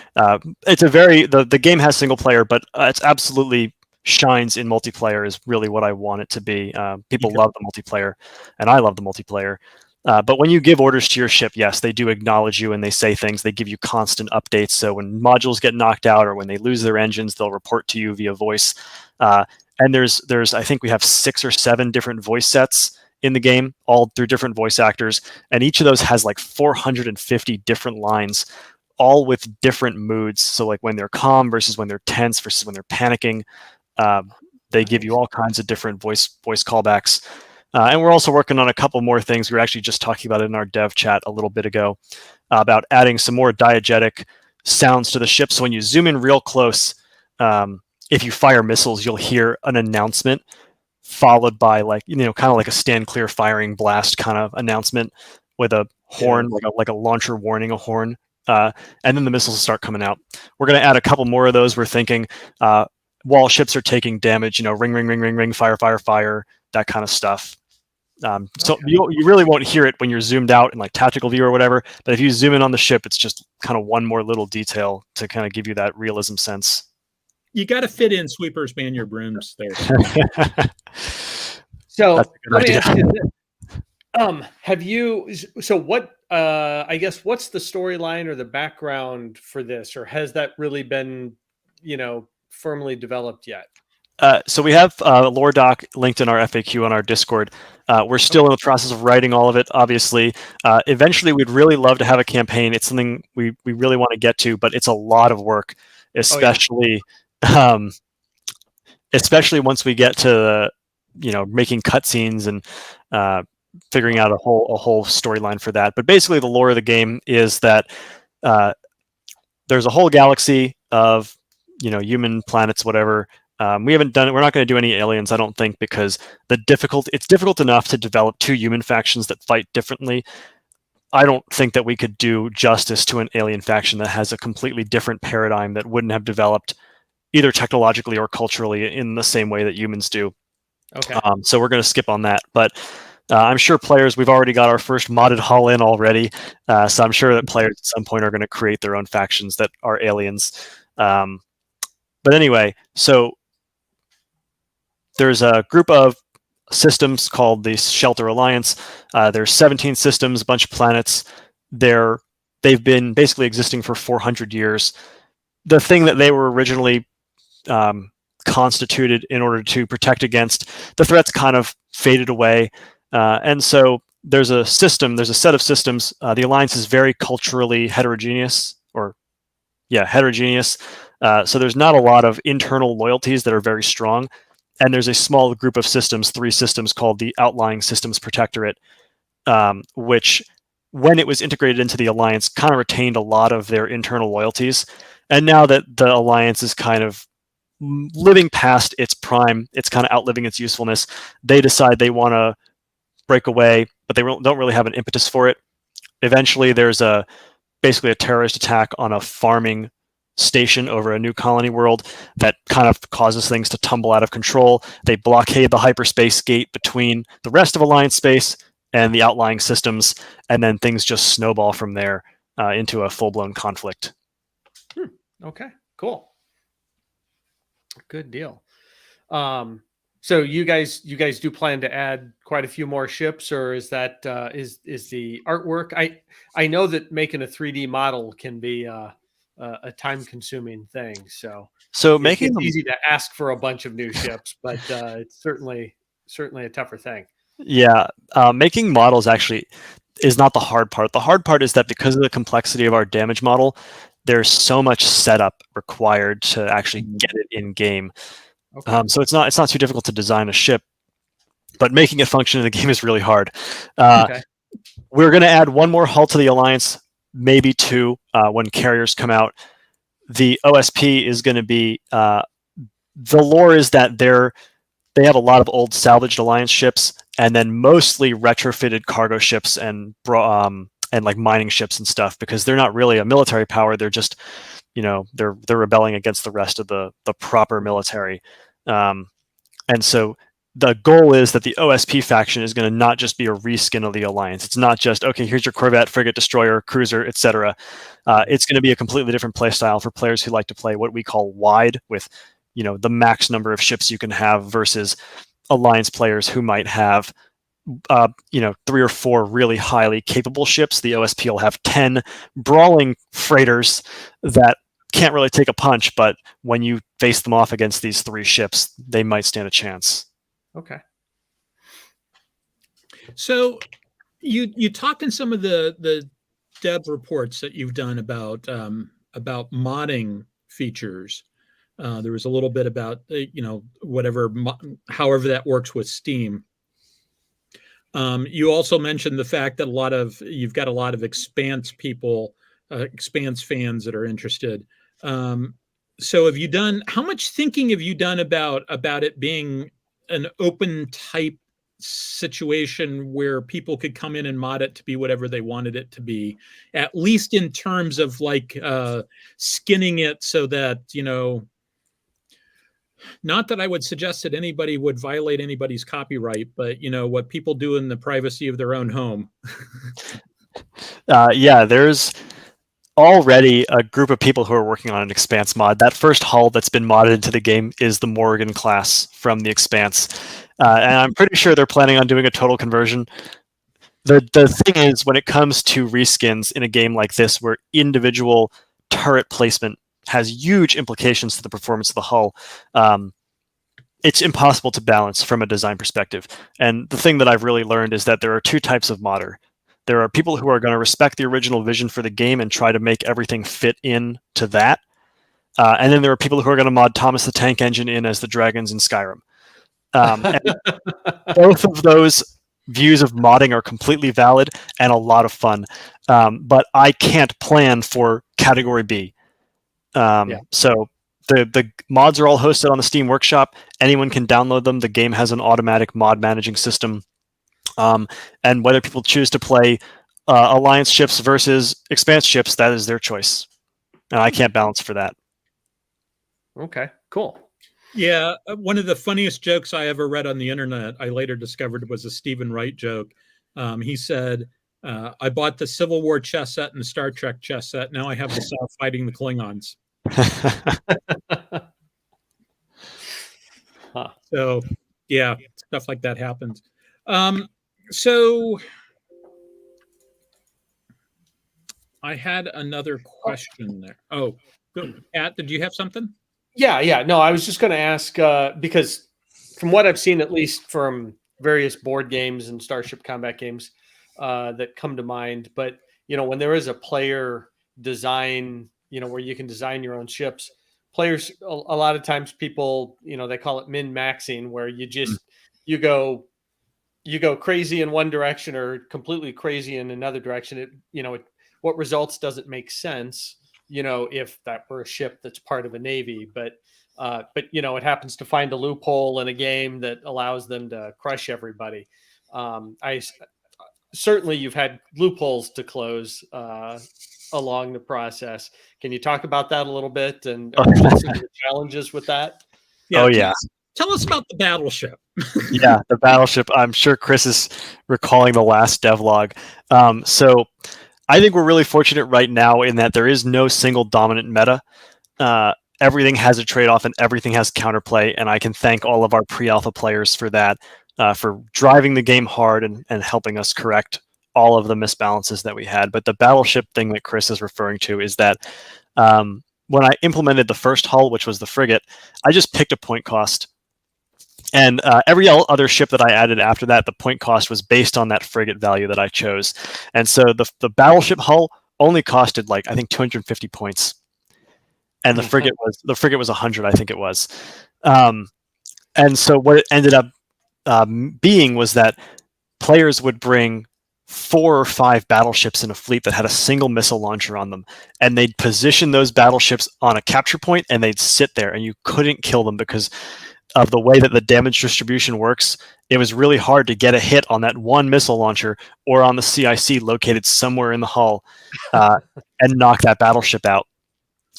It's the game has single player, but it's absolutely shines in multiplayer is really what I want it to be. People love the multiplayer, and I love the multiplayer. But when you give orders to your ship, yes, they do acknowledge you and they say things. They give you constant updates. So when modules get knocked out or when they lose their engines, they'll report to you via voice. And there's I think we have 6 or 7 different voice sets in the game, all through different voice actors. And each of those has like 450 different lines, all with different moods. So like when they're calm versus when they're tense versus when they're panicking. They give you all kinds of different voice callbacks. And we're also working on a couple more things. We were actually just talking about it in our dev chat a little bit ago about adding some more diegetic sounds to the ship. So when you zoom in real close, if you fire missiles, you'll hear an announcement followed by like, kind of like a stand clear firing blast kind of announcement with a horn, like a launcher warning a horn. And then the missiles will start coming out. We're going to add a couple more of those. We're thinking while ships are taking damage, ring, ring, ring, ring, ring, fire, fire, fire, that kind of stuff. So you really won't hear it when you're zoomed out in like tactical view or whatever. But if you zoom in on the ship, it's just kind of one more little detail to kind of give you that realism sense. You got to fit in sweepers, man your brooms there. So let me ask you this. What, I guess, what's the storyline or the background for this, or has that really been, firmly developed yet? So we have a lore doc linked in our FAQ on our Discord. We're still in the process of writing all of it, obviously. Eventually, we'd really love to have a campaign. It's something we really want to get to, but it's a lot of work, especially especially once we get to making cutscenes and figuring out a whole storyline for that. But basically, the lore of the game is that there's a whole galaxy of human planets, whatever. We haven't done it. We're not going to do any aliens, I don't think, because it's difficult enough to develop two human factions that fight differently. I don't think that we could do justice to an alien faction that has a completely different paradigm that wouldn't have developed either technologically or culturally in the same way that humans do. Okay. So we're going to skip on that. But I'm sure we've already got our first modded hull in already. So I'm sure that players at some point are going to create their own factions that are aliens. But anyway, so there's a group of systems called the Shelter Alliance. There's 17 systems, a bunch of planets. They've been basically existing for 400 years. The thing that they were originally constituted in order to protect against, the threats kind of faded away. And so there's a set of systems. The Alliance is very culturally heterogeneous. So there's not a lot of internal loyalties that are very strong. And there's a small group of systems, 3 systems, called the Outlying Systems Protectorate, which, when it was integrated into the Alliance, kind of retained a lot of their internal loyalties. And now that the Alliance is kind of living past its prime, it's kind of outliving its usefulness, they decide they want to break away, but they don't really have an impetus for it. Eventually, there's basically a terrorist attack on a farming station over a new colony world that kind of causes things to tumble out of control. They blockade the hyperspace gate between the rest of Alliance space and the outlying systems, and then things just snowball from there into a full-blown conflict. Okay, cool. Good deal. So you guys do plan to add quite a few more ships, or is that is the artwork? I know that making a 3D model can be a time-consuming thing. So making it's easy to ask for a bunch of new ships, but it's certainly a tougher thing. Yeah, making models actually is not the hard part. The hard part is that because of the complexity of our damage model, there's so much setup required to actually get it in game. Okay. So it's not too difficult to design a ship, but making it function in the game is really hard. Okay. We're going to add one more hull to the Alliance, maybe 2 when carriers come out. The OSP is going to be the lore is that they have a lot of old salvaged Alliance ships, and then mostly retrofitted cargo ships and like mining ships and stuff, because they're not really a military power. They're just they're rebelling against the rest of the proper military. And so the goal is that the OSP faction is going to not just be a reskin of the Alliance. It's not just, okay, here's your Corvette, frigate, destroyer, cruiser, etc. It's going to be a completely different play style for players who like to play what we call wide, with the max number of ships you can have, versus Alliance players who might have 3 or 4 really highly capable ships. The OSP will have 10 brawling freighters that can't really take a punch, but when you face them off against these 3 ships, they might stand a chance. Okay. So you talked in some of the dev reports that you've done about modding features. There was a little bit about however that works with Steam. You also mentioned the fact that you've got a lot of Expanse people, Expanse fans that are interested. So how much thinking have you done about it being an open type situation where people could come in and mod it to be whatever they wanted it to be, at least in terms of skinning it so that, not that I would suggest that anybody would violate anybody's copyright, but what people do in the privacy of their own home. Yeah, there's already a group of people who are working on an Expanse mod. That first hull that's been modded into the game is the Morrigan class from the Expanse. And I'm pretty sure they're planning on doing a total conversion. The thing is, when it comes to reskins in a game like this, where individual turret placement has huge implications to the performance of the hull, it's impossible to balance from a design perspective. And the thing that I've really learned is that there are two types of modder. There are people who are going to respect the original vision for the game and try to make everything fit in to that. And then there are people who are going to mod Thomas the Tank Engine in as the dragons in Skyrim. And both of those views of modding are completely valid and a lot of fun. But I can't plan for Category B. So the mods are all hosted on the Steam Workshop. Anyone can download them. The game has an automatic mod managing system. And whether people choose to play Alliance ships versus Expanse ships, that is their choice. And I can't balance for that. Okay, cool. Yeah, one of the funniest jokes I ever read on the internet, I later discovered was a Stephen Wright joke. He said, I bought the Civil War chess set and the Star Trek chess set. Now I have the South fighting the Klingons. Huh. So, yeah, stuff like that happens. So I had another question there. Oh, good. Pat, did you have something? Yeah. No, I was just going to ask because from what I've seen, at least from various board games and Starship Combat games that come to mind, but when there is a player design, where you can design your own ships, players a lot of times people, they call it min-maxing, where you just you go crazy in one direction or completely crazy in another direction. What results doesn't make sense, if that were a ship that's part of a navy, but it happens to find a loophole in a game that allows them to crush everybody. Certainly you've had loopholes to close along the process. Can you talk about that a little bit and some of the challenges with that? Yeah, oh yeah. Tell us about the battleship. Yeah, the battleship. I'm sure Chris is recalling the last devlog. So I think we're really fortunate right now in that there is no single dominant meta. Everything has a trade-off and everything has counterplay, and I can thank all of our pre-alpha players for that, for driving the game hard and helping us correct all of the misbalances that we had. But the battleship thing that Chris is referring to is that when I implemented the first hull, which was the frigate, I just picked a point cost. And every other ship that I added after that, the point cost was based on that frigate value that I chose. And so the battleship hull only costed I think 250 points, and the frigate was 100, I think it was. And so what it ended up being was that players would bring 4 or 5 battleships in a fleet that had a single missile launcher on them, and they'd position those battleships on a capture point, and they'd sit there, and you couldn't kill them because of the way that the damage distribution works. It was really hard to get a hit on that one missile launcher or on the CIC located somewhere in the hull and knock that battleship out.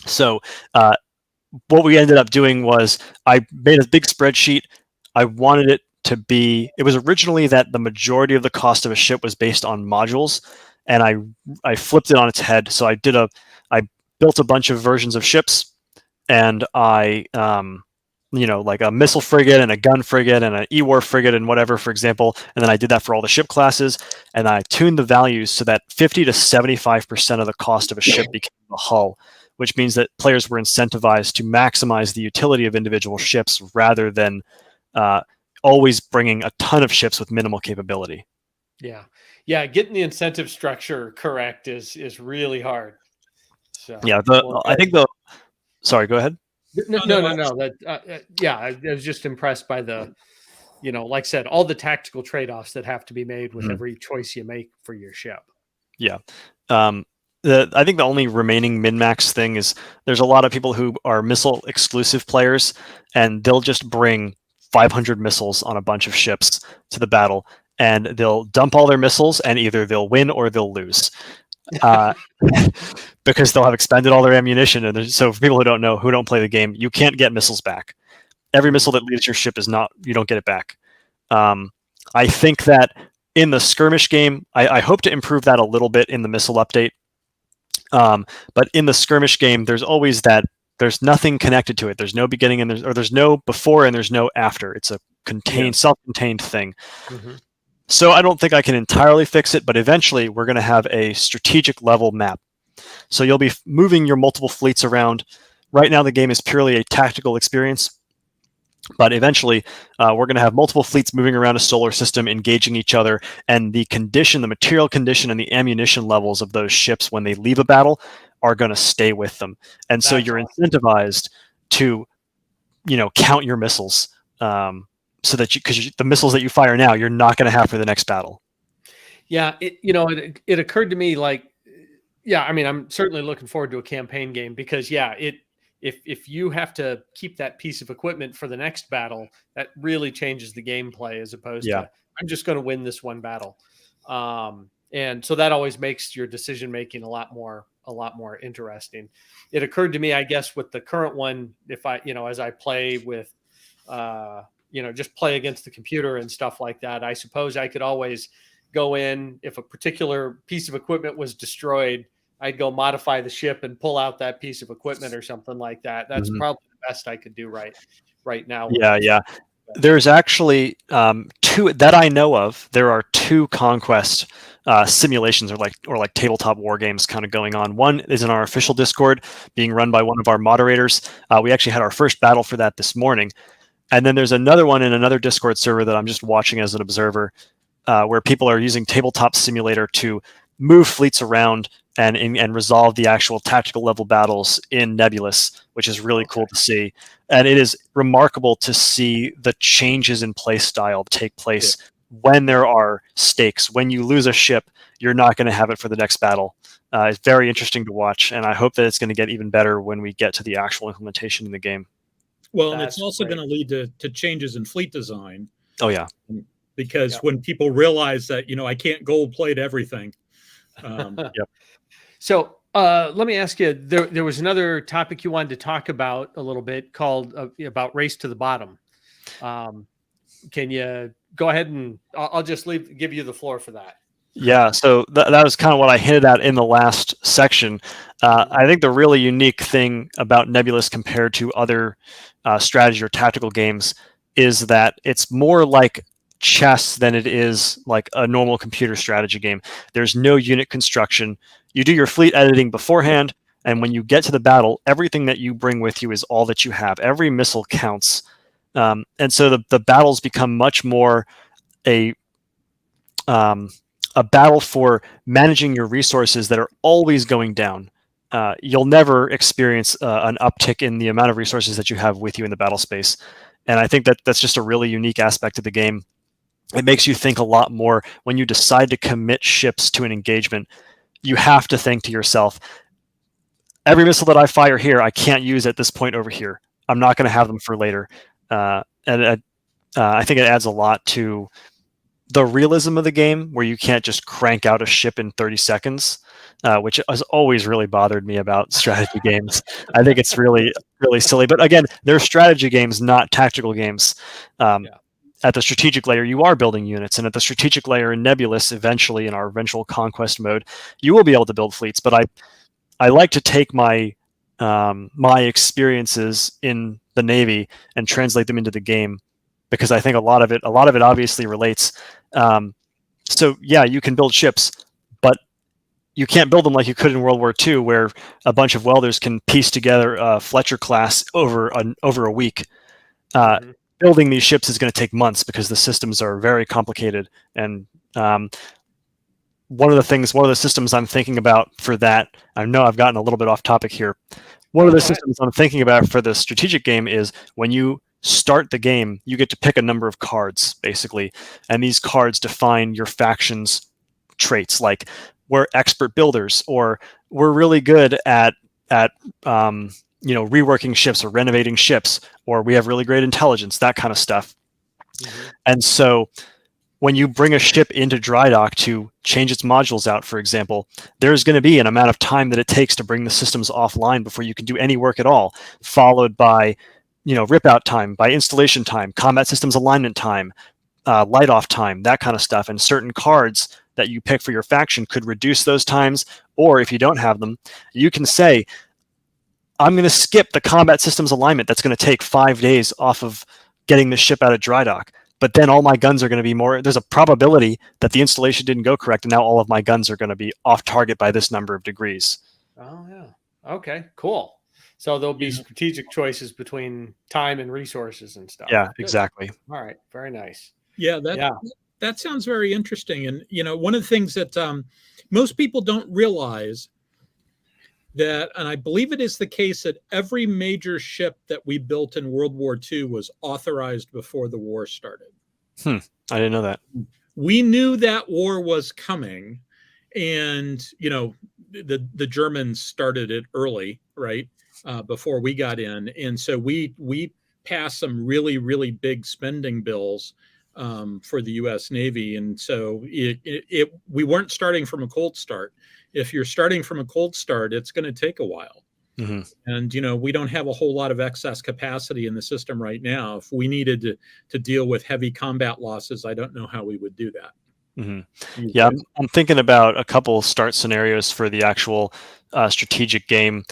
So what we ended up doing was I made a big spreadsheet. I wanted it to be, it was originally that the majority of the cost of a ship was based on modules, and I flipped it on its head. So I built a bunch of versions of ships, and I like a missile frigate and a gun frigate and an E-war frigate and whatever, for example. And then I did that for all the ship classes, and I tuned the values so that 50 to 75% of the cost of a ship became the hull, which means that players were incentivized to maximize the utility of individual ships rather than always bringing a ton of ships with minimal capability. Yeah. Getting the incentive structure correct is really hard. So Yeah, I think sorry, go ahead. no. That I was just impressed by the, like I said, all the tactical trade-offs that have to be made with every choice you make for your ship. Yeah. I think the only remaining min-max thing is there's a lot of people who are missile exclusive players, and they'll just bring 500 missiles on a bunch of ships to the battle, and they'll dump all their missiles, and either they'll win or they'll lose. Because they'll have expended all their ammunition. And so for people who don't know, who don't play the game, you can't get missiles back. Every missile that leaves your ship you don't get it back. I think that in the skirmish game, I hope to improve that a little bit in the missile update. But in the skirmish game, there's always there's nothing connected to it. There's no beginning and there's no before and there's no after. It's a self-contained thing. Mm-hmm. So I don't think I can entirely fix it, but eventually we're going to have a strategic level map. So you'll be moving your multiple fleets around. Right now, the game is purely a tactical experience. But eventually, we're going to have multiple fleets moving around a solar system, engaging each other, and the material condition, and the ammunition levels of those ships when they leave a battle are going to stay with them. And so you're incentivized to, count your missiles, so that because the missiles that you fire now, you're not going to have for the next battle. Yeah, it occurred to me I'm certainly looking forward to a campaign game because if you have to keep that piece of equipment for the next battle, that really changes the gameplay as opposed to I'm just going to win this one battle. And so that always makes your decision making a lot more interesting. It occurred to me, I guess, with the current one, if I, as I play with, just play against the computer and stuff like that, I suppose I could always go in if a particular piece of equipment was destroyed. I'd go modify the ship and pull out that piece of equipment or something like that. That's probably the best I could do right now. Yeah. There's actually two that I know of. There are two conquest simulations or like tabletop war games kind of going on. One is in our official Discord being run by one of our moderators. We actually had our first battle for that this morning. And then there's another one in another Discord server that I'm just watching as an observer, where people are using Tabletop Simulator to move fleets around and resolve the actual tactical level battles in Nebulous, which is really cool to see. And it is remarkable to see the changes in play style take place when there are stakes. When you lose a ship, you're not going to have it for the next battle. It's very interesting to watch, and I hope that it's going to get even better when we get to the actual implementation in the game. Well, and it's also going to lead to changes in fleet design. Oh, yeah. Because when people realize that, I can't gold plate everything. So let me ask you, there was another topic you wanted to talk about a little bit called about Race to the Bottom. Can you go ahead and I'll just give you the floor for that. Yeah, so that was kind of what I hinted at in the last section. I think the really unique thing about Nebulous compared to other strategy or tactical games is that it's more like chess than it is like a normal computer strategy game. There's no unit construction. You do your fleet editing beforehand, and when you get to the battle, everything that you bring with you is all that you have. Every missile counts. And so the battles become much more a battle for managing your resources that are always going down. You'll never experience an uptick in the amount of resources that you have with you in the battle space. And I think that's just a really unique aspect of the game. It makes you think a lot more when you decide to commit ships to an engagement. You have to think to yourself, every missile that I fire here, I can't use at this point over here. I'm not going to have them for later. I think it adds a lot to the realism of the game, where you can't just crank out a ship in 30 seconds, which has always really bothered me about strategy games. I think it's really, really silly. But again, they're strategy games, not tactical games. At the strategic layer, you are building units, and at the strategic layer in Nebulous, eventually in our eventual conquest mode, you will be able to build fleets. But I like to take my my experiences in the Navy and translate them into the game, because I think a lot of it obviously relates. So yeah, you can build ships, but you can't build them like you could in World War II, where a bunch of welders can piece together a Fletcher class over a week. Building these ships is going to take months because the systems are very complicated, and One of the systems I'm thinking about for that, I know I've gotten a little bit off topic here. One of the systems I'm thinking about for the strategic game is when you start the game, you get to pick a number of cards, basically. And these cards define your faction's traits, like we're expert builders, or we're really good at reworking ships or renovating ships, or we have really great intelligence, that kind of stuff. Mm-hmm. And so when you bring a ship into dry dock to change its modules out, for example, there's going to be an amount of time that it takes to bring the systems offline before you can do any work at all, followed by, rip out time, by installation time, combat systems alignment time, light off time, that kind of stuff. And certain cards that you pick for your faction could reduce those times, or if you don't have them, you can say, I'm going to skip the combat systems alignment that's going to take 5 days off of getting the ship out of dry dock. But then all my guns are going to be there's a probability that the installation didn't go correct, and now all of my guns are going to be off target by this number of degrees. Oh, yeah. Okay, cool. So there'll be strategic choices between time and resources and stuff. Yeah, Good. Exactly. All right, very nice. Yeah, that sounds very interesting. And, one of the things that most people don't realize that, and I believe it is the case, that every major ship that we built in World War II was authorized before the war started. I didn't know that. We knew that war was coming, and the Germans started it early, right, before we got in, and so we passed some really, really big spending bills for the U.S. Navy, and so we weren't starting from a cold start. If you're starting from a cold start, it's going to take a while. Mm-hmm. And, we don't have a whole lot of excess capacity in the system right now. If we needed to deal with heavy combat losses, I don't know how we would do that. Mm-hmm. Yeah, I'm thinking about a couple start scenarios for the actual strategic game.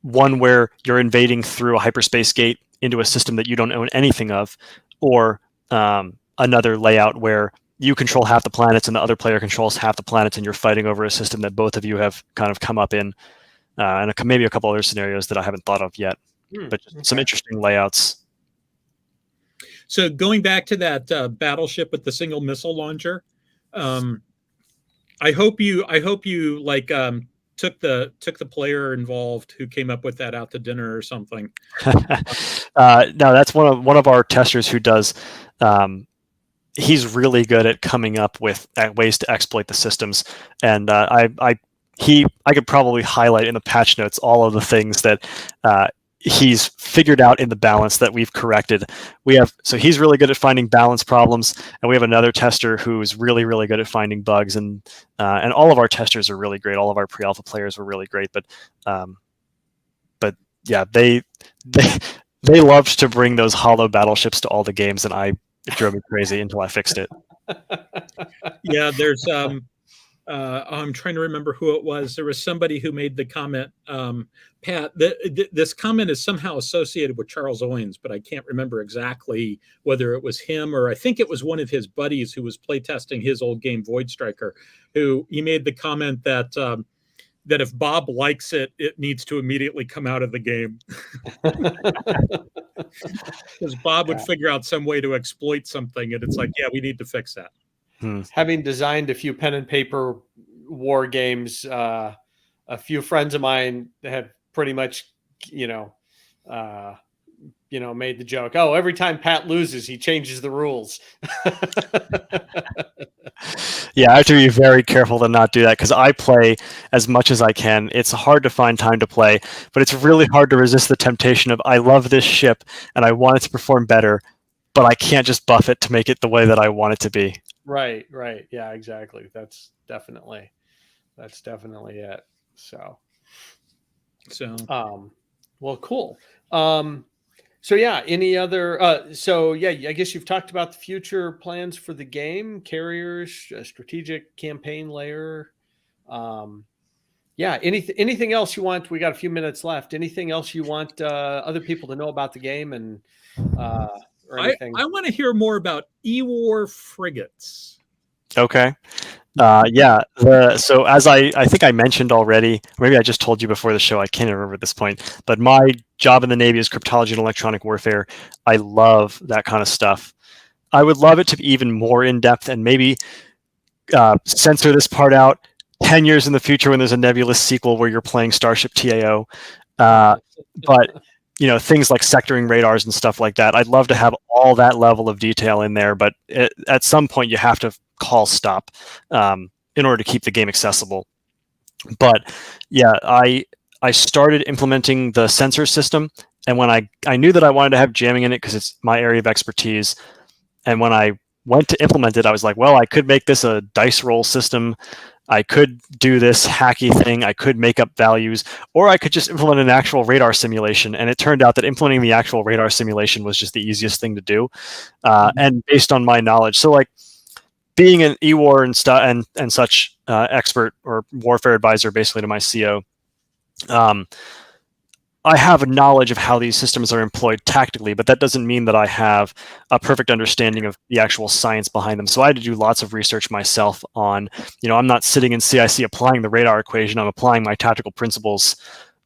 One where you're invading through a hyperspace gate into a system that you don't own anything of, or another layout where you control half the planets and the other player controls half the planets, and you're fighting over a system that both of you have kind of come up in, and maybe a couple other scenarios that I haven't thought of yet, but some interesting layouts. So going back to that battleship with the single missile launcher, I hope you took the player involved who came up with that out to dinner or something. No, that's one of our testers who does. He's really good at coming up with ways to exploit the systems, and I could probably highlight in the patch notes all of the things that he's figured out in the balance that we've corrected. So he's really good at finding balance problems, and we have another tester who's really, really good at finding bugs, and all of our testers are really great. All of our pre-alpha players were really great, but yeah, they loved to bring those hollow battleships to all the games, and it drove me crazy until I fixed it. Yeah, there's I'm trying to remember who it was. There was somebody who made the comment, Pat, this comment is somehow associated with Charles Owens, but I can't remember exactly whether it was him or I think it was one of his buddies who was playtesting his old game Void Striker, who he made the comment that that if Bob likes it, it needs to immediately come out of the game. Because Bob would figure out some way to exploit something, and it's like, yeah, we need to fix that. Having designed a few pen and paper war games, a few friends of mine have pretty much, made the joke, oh, every time Pat loses, he changes the rules. Yeah, I have to be very careful to not do that because I play as much as I can. It's hard to find time to play, but it's really hard to resist the temptation of, I love this ship and I want it to perform better, but I can't just buff it to make it the way that I want it to be. Right. Yeah, exactly. That's definitely it. So, well, cool. So yeah, any other, I guess you've talked about the future plans for the game, carriers, strategic campaign layer. Anything else you want? We got a few minutes left. Anything else you want other people to know about the game and, or anything? I want to hear more about E-War frigates. Okay. So as I think I mentioned already, maybe I just told you before the show, I can't remember at this point, but my job in the Navy is cryptology and electronic warfare. I love that kind of stuff. I would love it to be even more in depth and maybe censor this part out. 10 years in the future, when there's a Nebulous sequel where you're playing Starship TAO, but things like sectoring radars and stuff like that. I'd love to have all that level of detail in there, but at some point you have to call stop in order to keep the game accessible. But yeah, I started implementing the sensor system, and when I knew that I wanted to have jamming in it because it's my area of expertise, and when I went to implement it, I was like, well, I could make this a dice roll system. I could do this hacky thing. I could make up values, or I could just implement an actual radar simulation. And it turned out that implementing the actual radar simulation was just the easiest thing to do. And based on my knowledge, so like being an EWAR and such expert or warfare advisor, basically to my CO, I have a knowledge of how these systems are employed tactically, but that doesn't mean that I have a perfect understanding of the actual science behind them. So I had to do lots of research myself on, I'm not sitting in CIC applying the radar equation. I'm applying my tactical principles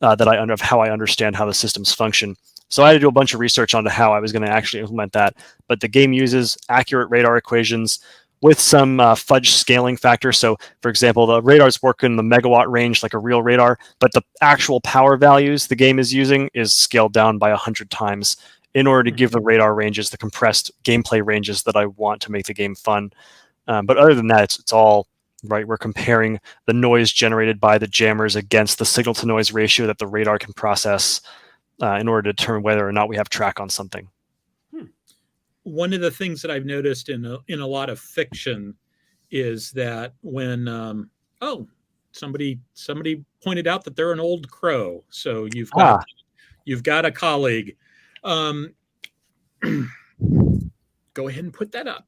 of how I understand how the systems function. So I had to do a bunch of research onto how I was going to actually implement that. But the game uses accurate radar equations with some fudge scaling factor. So, for example, the radars work in the megawatt range like a real radar, but the actual power values the game is using is scaled down by 100 times in order to give the radar ranges the compressed gameplay ranges that I want to make the game fun. But other than that, it's all right. We're comparing the noise generated by the jammers against the signal-to-noise ratio that the radar can process in order to determine whether or not we have track on something. One of the things that I've noticed in a lot of fiction is that when somebody pointed out that they're an old crow, so you've got a colleague. Go ahead and put that up.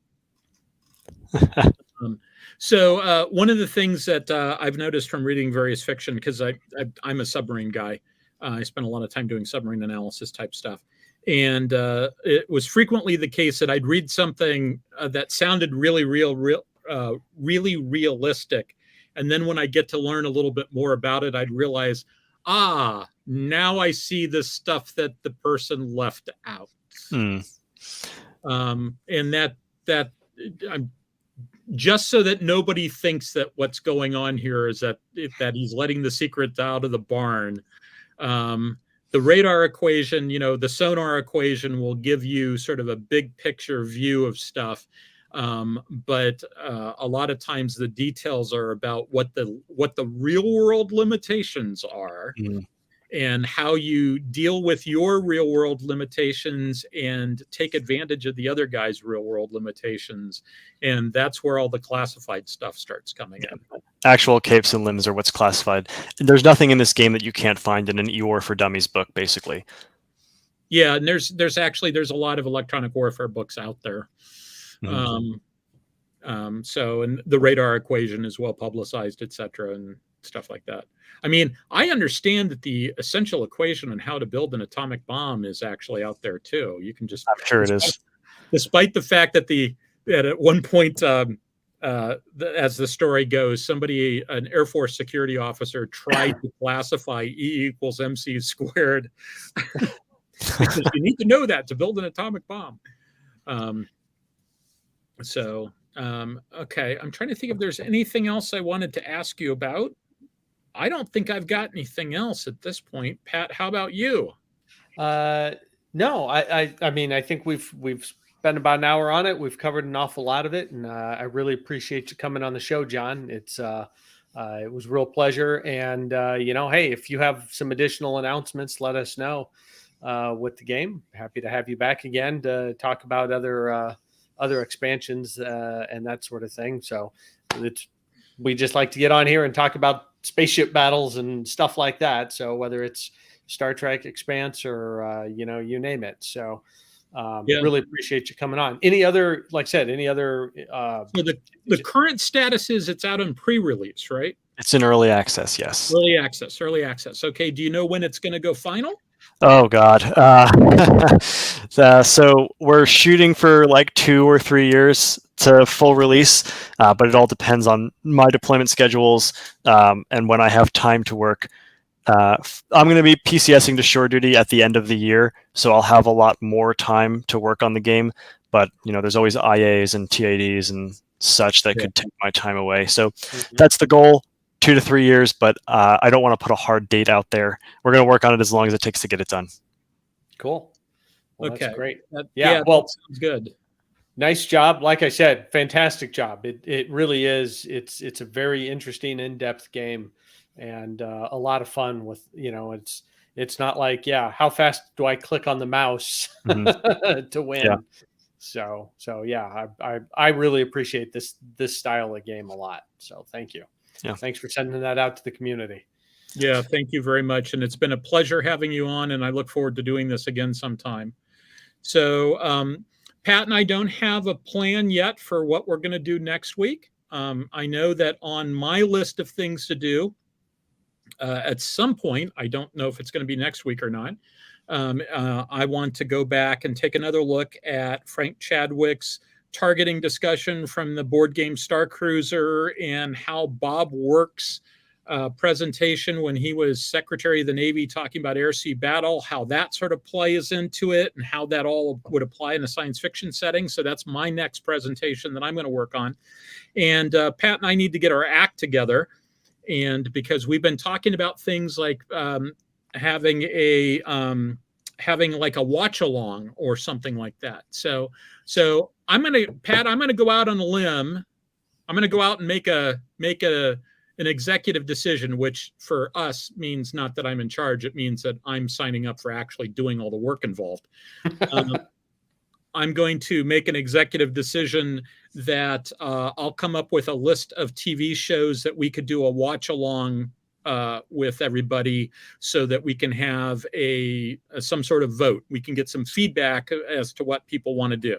So one of the things that I've noticed from reading various fiction, because I'm a submarine guy, I spent a lot of time doing submarine analysis type stuff. And it was frequently the case that I'd read something that sounded really realistic. And then when I get to learn a little bit more about it, I'd realize, now I see the stuff that the person left out. And that I'm just so that nobody thinks that what's going on here is that he's letting the secret out of the barn. The radar equation, the sonar equation will give you sort of a big picture view of stuff. But a lot of times the details are about what the real world limitations are and how you deal with your real world limitations and take advantage of the other guy's real world limitations. And that's where all the classified stuff starts coming in. Actual capes and limbs are what's classified. There's nothing in this game that you can't find in an EWAR for Dummies book, basically. Yeah, and there's a lot of electronic warfare books out there. So, and the radar equation is well publicized, etc., and stuff like that. I mean, I understand that the essential equation on how to build an atomic bomb is actually out there too. You can just, I'm sure it is, despite the fact that at one point, as the story goes, an Air Force security officer tried to classify E equals MC squared. Because you need to know that to build an atomic bomb. Okay, I'm trying to think if there's anything else I wanted to ask you about. I don't think I've got anything else at this point. Pat, how about you? No, I mean, I think we've spent about an hour on it. We've covered an awful lot of it, and I really appreciate you coming on the show, John. It was a real pleasure. And hey, if you have some additional announcements, let us know with the game. Happy to have you back again to talk about other expansions and that sort of thing. So we just like to get on here and talk about spaceship battles and stuff like that. So whether it's Star Trek Expanse or you name it. So really appreciate you coming on. Any other, like I said, so the current status is it's out on pre-release, right? It's in early access, yes. Early access. Okay, do you know when it's going to go final? Oh God. So we're shooting for like 2 or 3 years to full release, but it all depends on my deployment schedules and when I have time to work. I'm going to be PCSing to shore duty at the end of the year, so I'll have a lot more time to work on the game. But there's always IAs and TADs and such that could take my time away. So Mhm. that's the goal, 2 to 3 years, but I don't want to put a hard date out there. We're going to work on it as long as it takes to get it done. Cool. Well, Okay. that's great. Yeah, Well, that sounds good. nice job. Like I said, fantastic job. It really is. It's a very interesting, in-depth game, and a lot of fun. With it's not like how fast do I click on the mouse to win? Yeah. So yeah, I really appreciate this style of game a lot. So thank you. Yeah. Thanks for sending that out to the community. Yeah, thank you very much. And it's been a pleasure having you on, and I look forward to doing this again sometime. So Pat and I don't have a plan yet for what we're going to do next week. I know that on my list of things to do at some point, I don't know if it's going to be next week or not, I want to go back and take another look at Frank Chadwick's targeting discussion from the board game Star Cruiser and how Bob Works' presentation when he was Secretary of the Navy talking about air-sea battle, how that sort of plays into it and how that all would apply in a science fiction setting. So that's my next presentation that I'm going to work on. And Pat and I need to get our act together. And because we've been talking about things like having like a watch along or something like that. So I'm going to go out on a limb. I'm going to go out and make an executive decision, which for us means not that I'm in charge. It means that I'm signing up for actually doing all the work involved. I'm going to make an executive decision that I'll come up with a list of TV shows that we could do a watch along with everybody so that we can have some sort of vote. We can get some feedback as to what people want to do.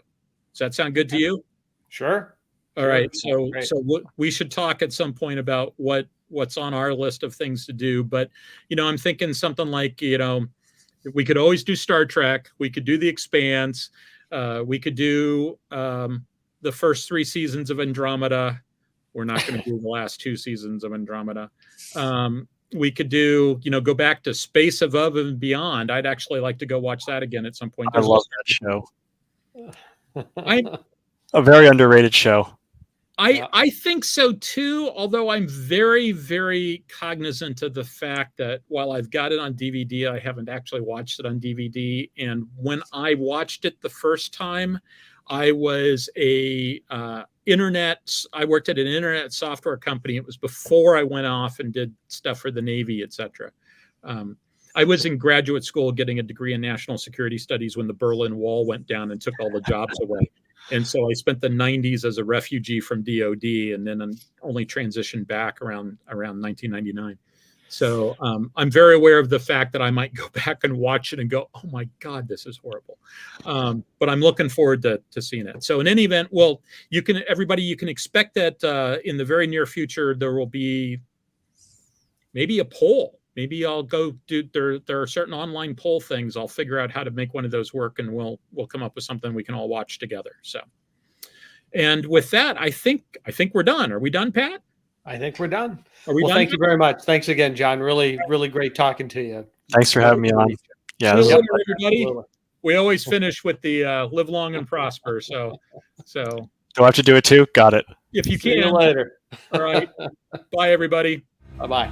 Does that sound good to you? Sure. All right. So we should talk at some point about what's on our list of things to do. But, I'm thinking something like, we could always do Star Trek. We could do The Expanse. We could do the first 3 seasons of Andromeda. We're not going to do the last 2 seasons of Andromeda. We could do, go back to Space Above and Beyond. I'd actually like to go watch that again at some point. I love that show. I A very underrated show. I think so too, although I'm very, very cognizant of the fact that while I've got it on DVD, I haven't actually watched it on DVD. And when I watched it the first time, I was I worked at an internet software company. It was before I went off and did stuff for the Navy, etc. I was in graduate school getting a degree in national security studies when the Berlin Wall went down and took all the jobs away. And so I spent the 90s as a refugee from DOD, and then only transitioned back around 1999. So I'm very aware of the fact that I might go back and watch it and go, oh my God, this is horrible. But I'm looking forward to seeing it. So in any event, well, you can expect that in the very near future, there will be maybe a poll. Maybe I'll go do, there are certain online poll things. I'll figure out how to make one of those work, and we'll come up with something we can all watch together. So, and with that, I think we're done. Are we done, Pat? I think we're done. Are we done? Thank you very much. Thanks again, John. Really, really great talking to you. Thanks for having me on. Yeah, see you later, everybody. We always finish with the live long and prosper. So do I have to do it too? Got it. If you can. See you later. All right. Bye, everybody. Bye-bye.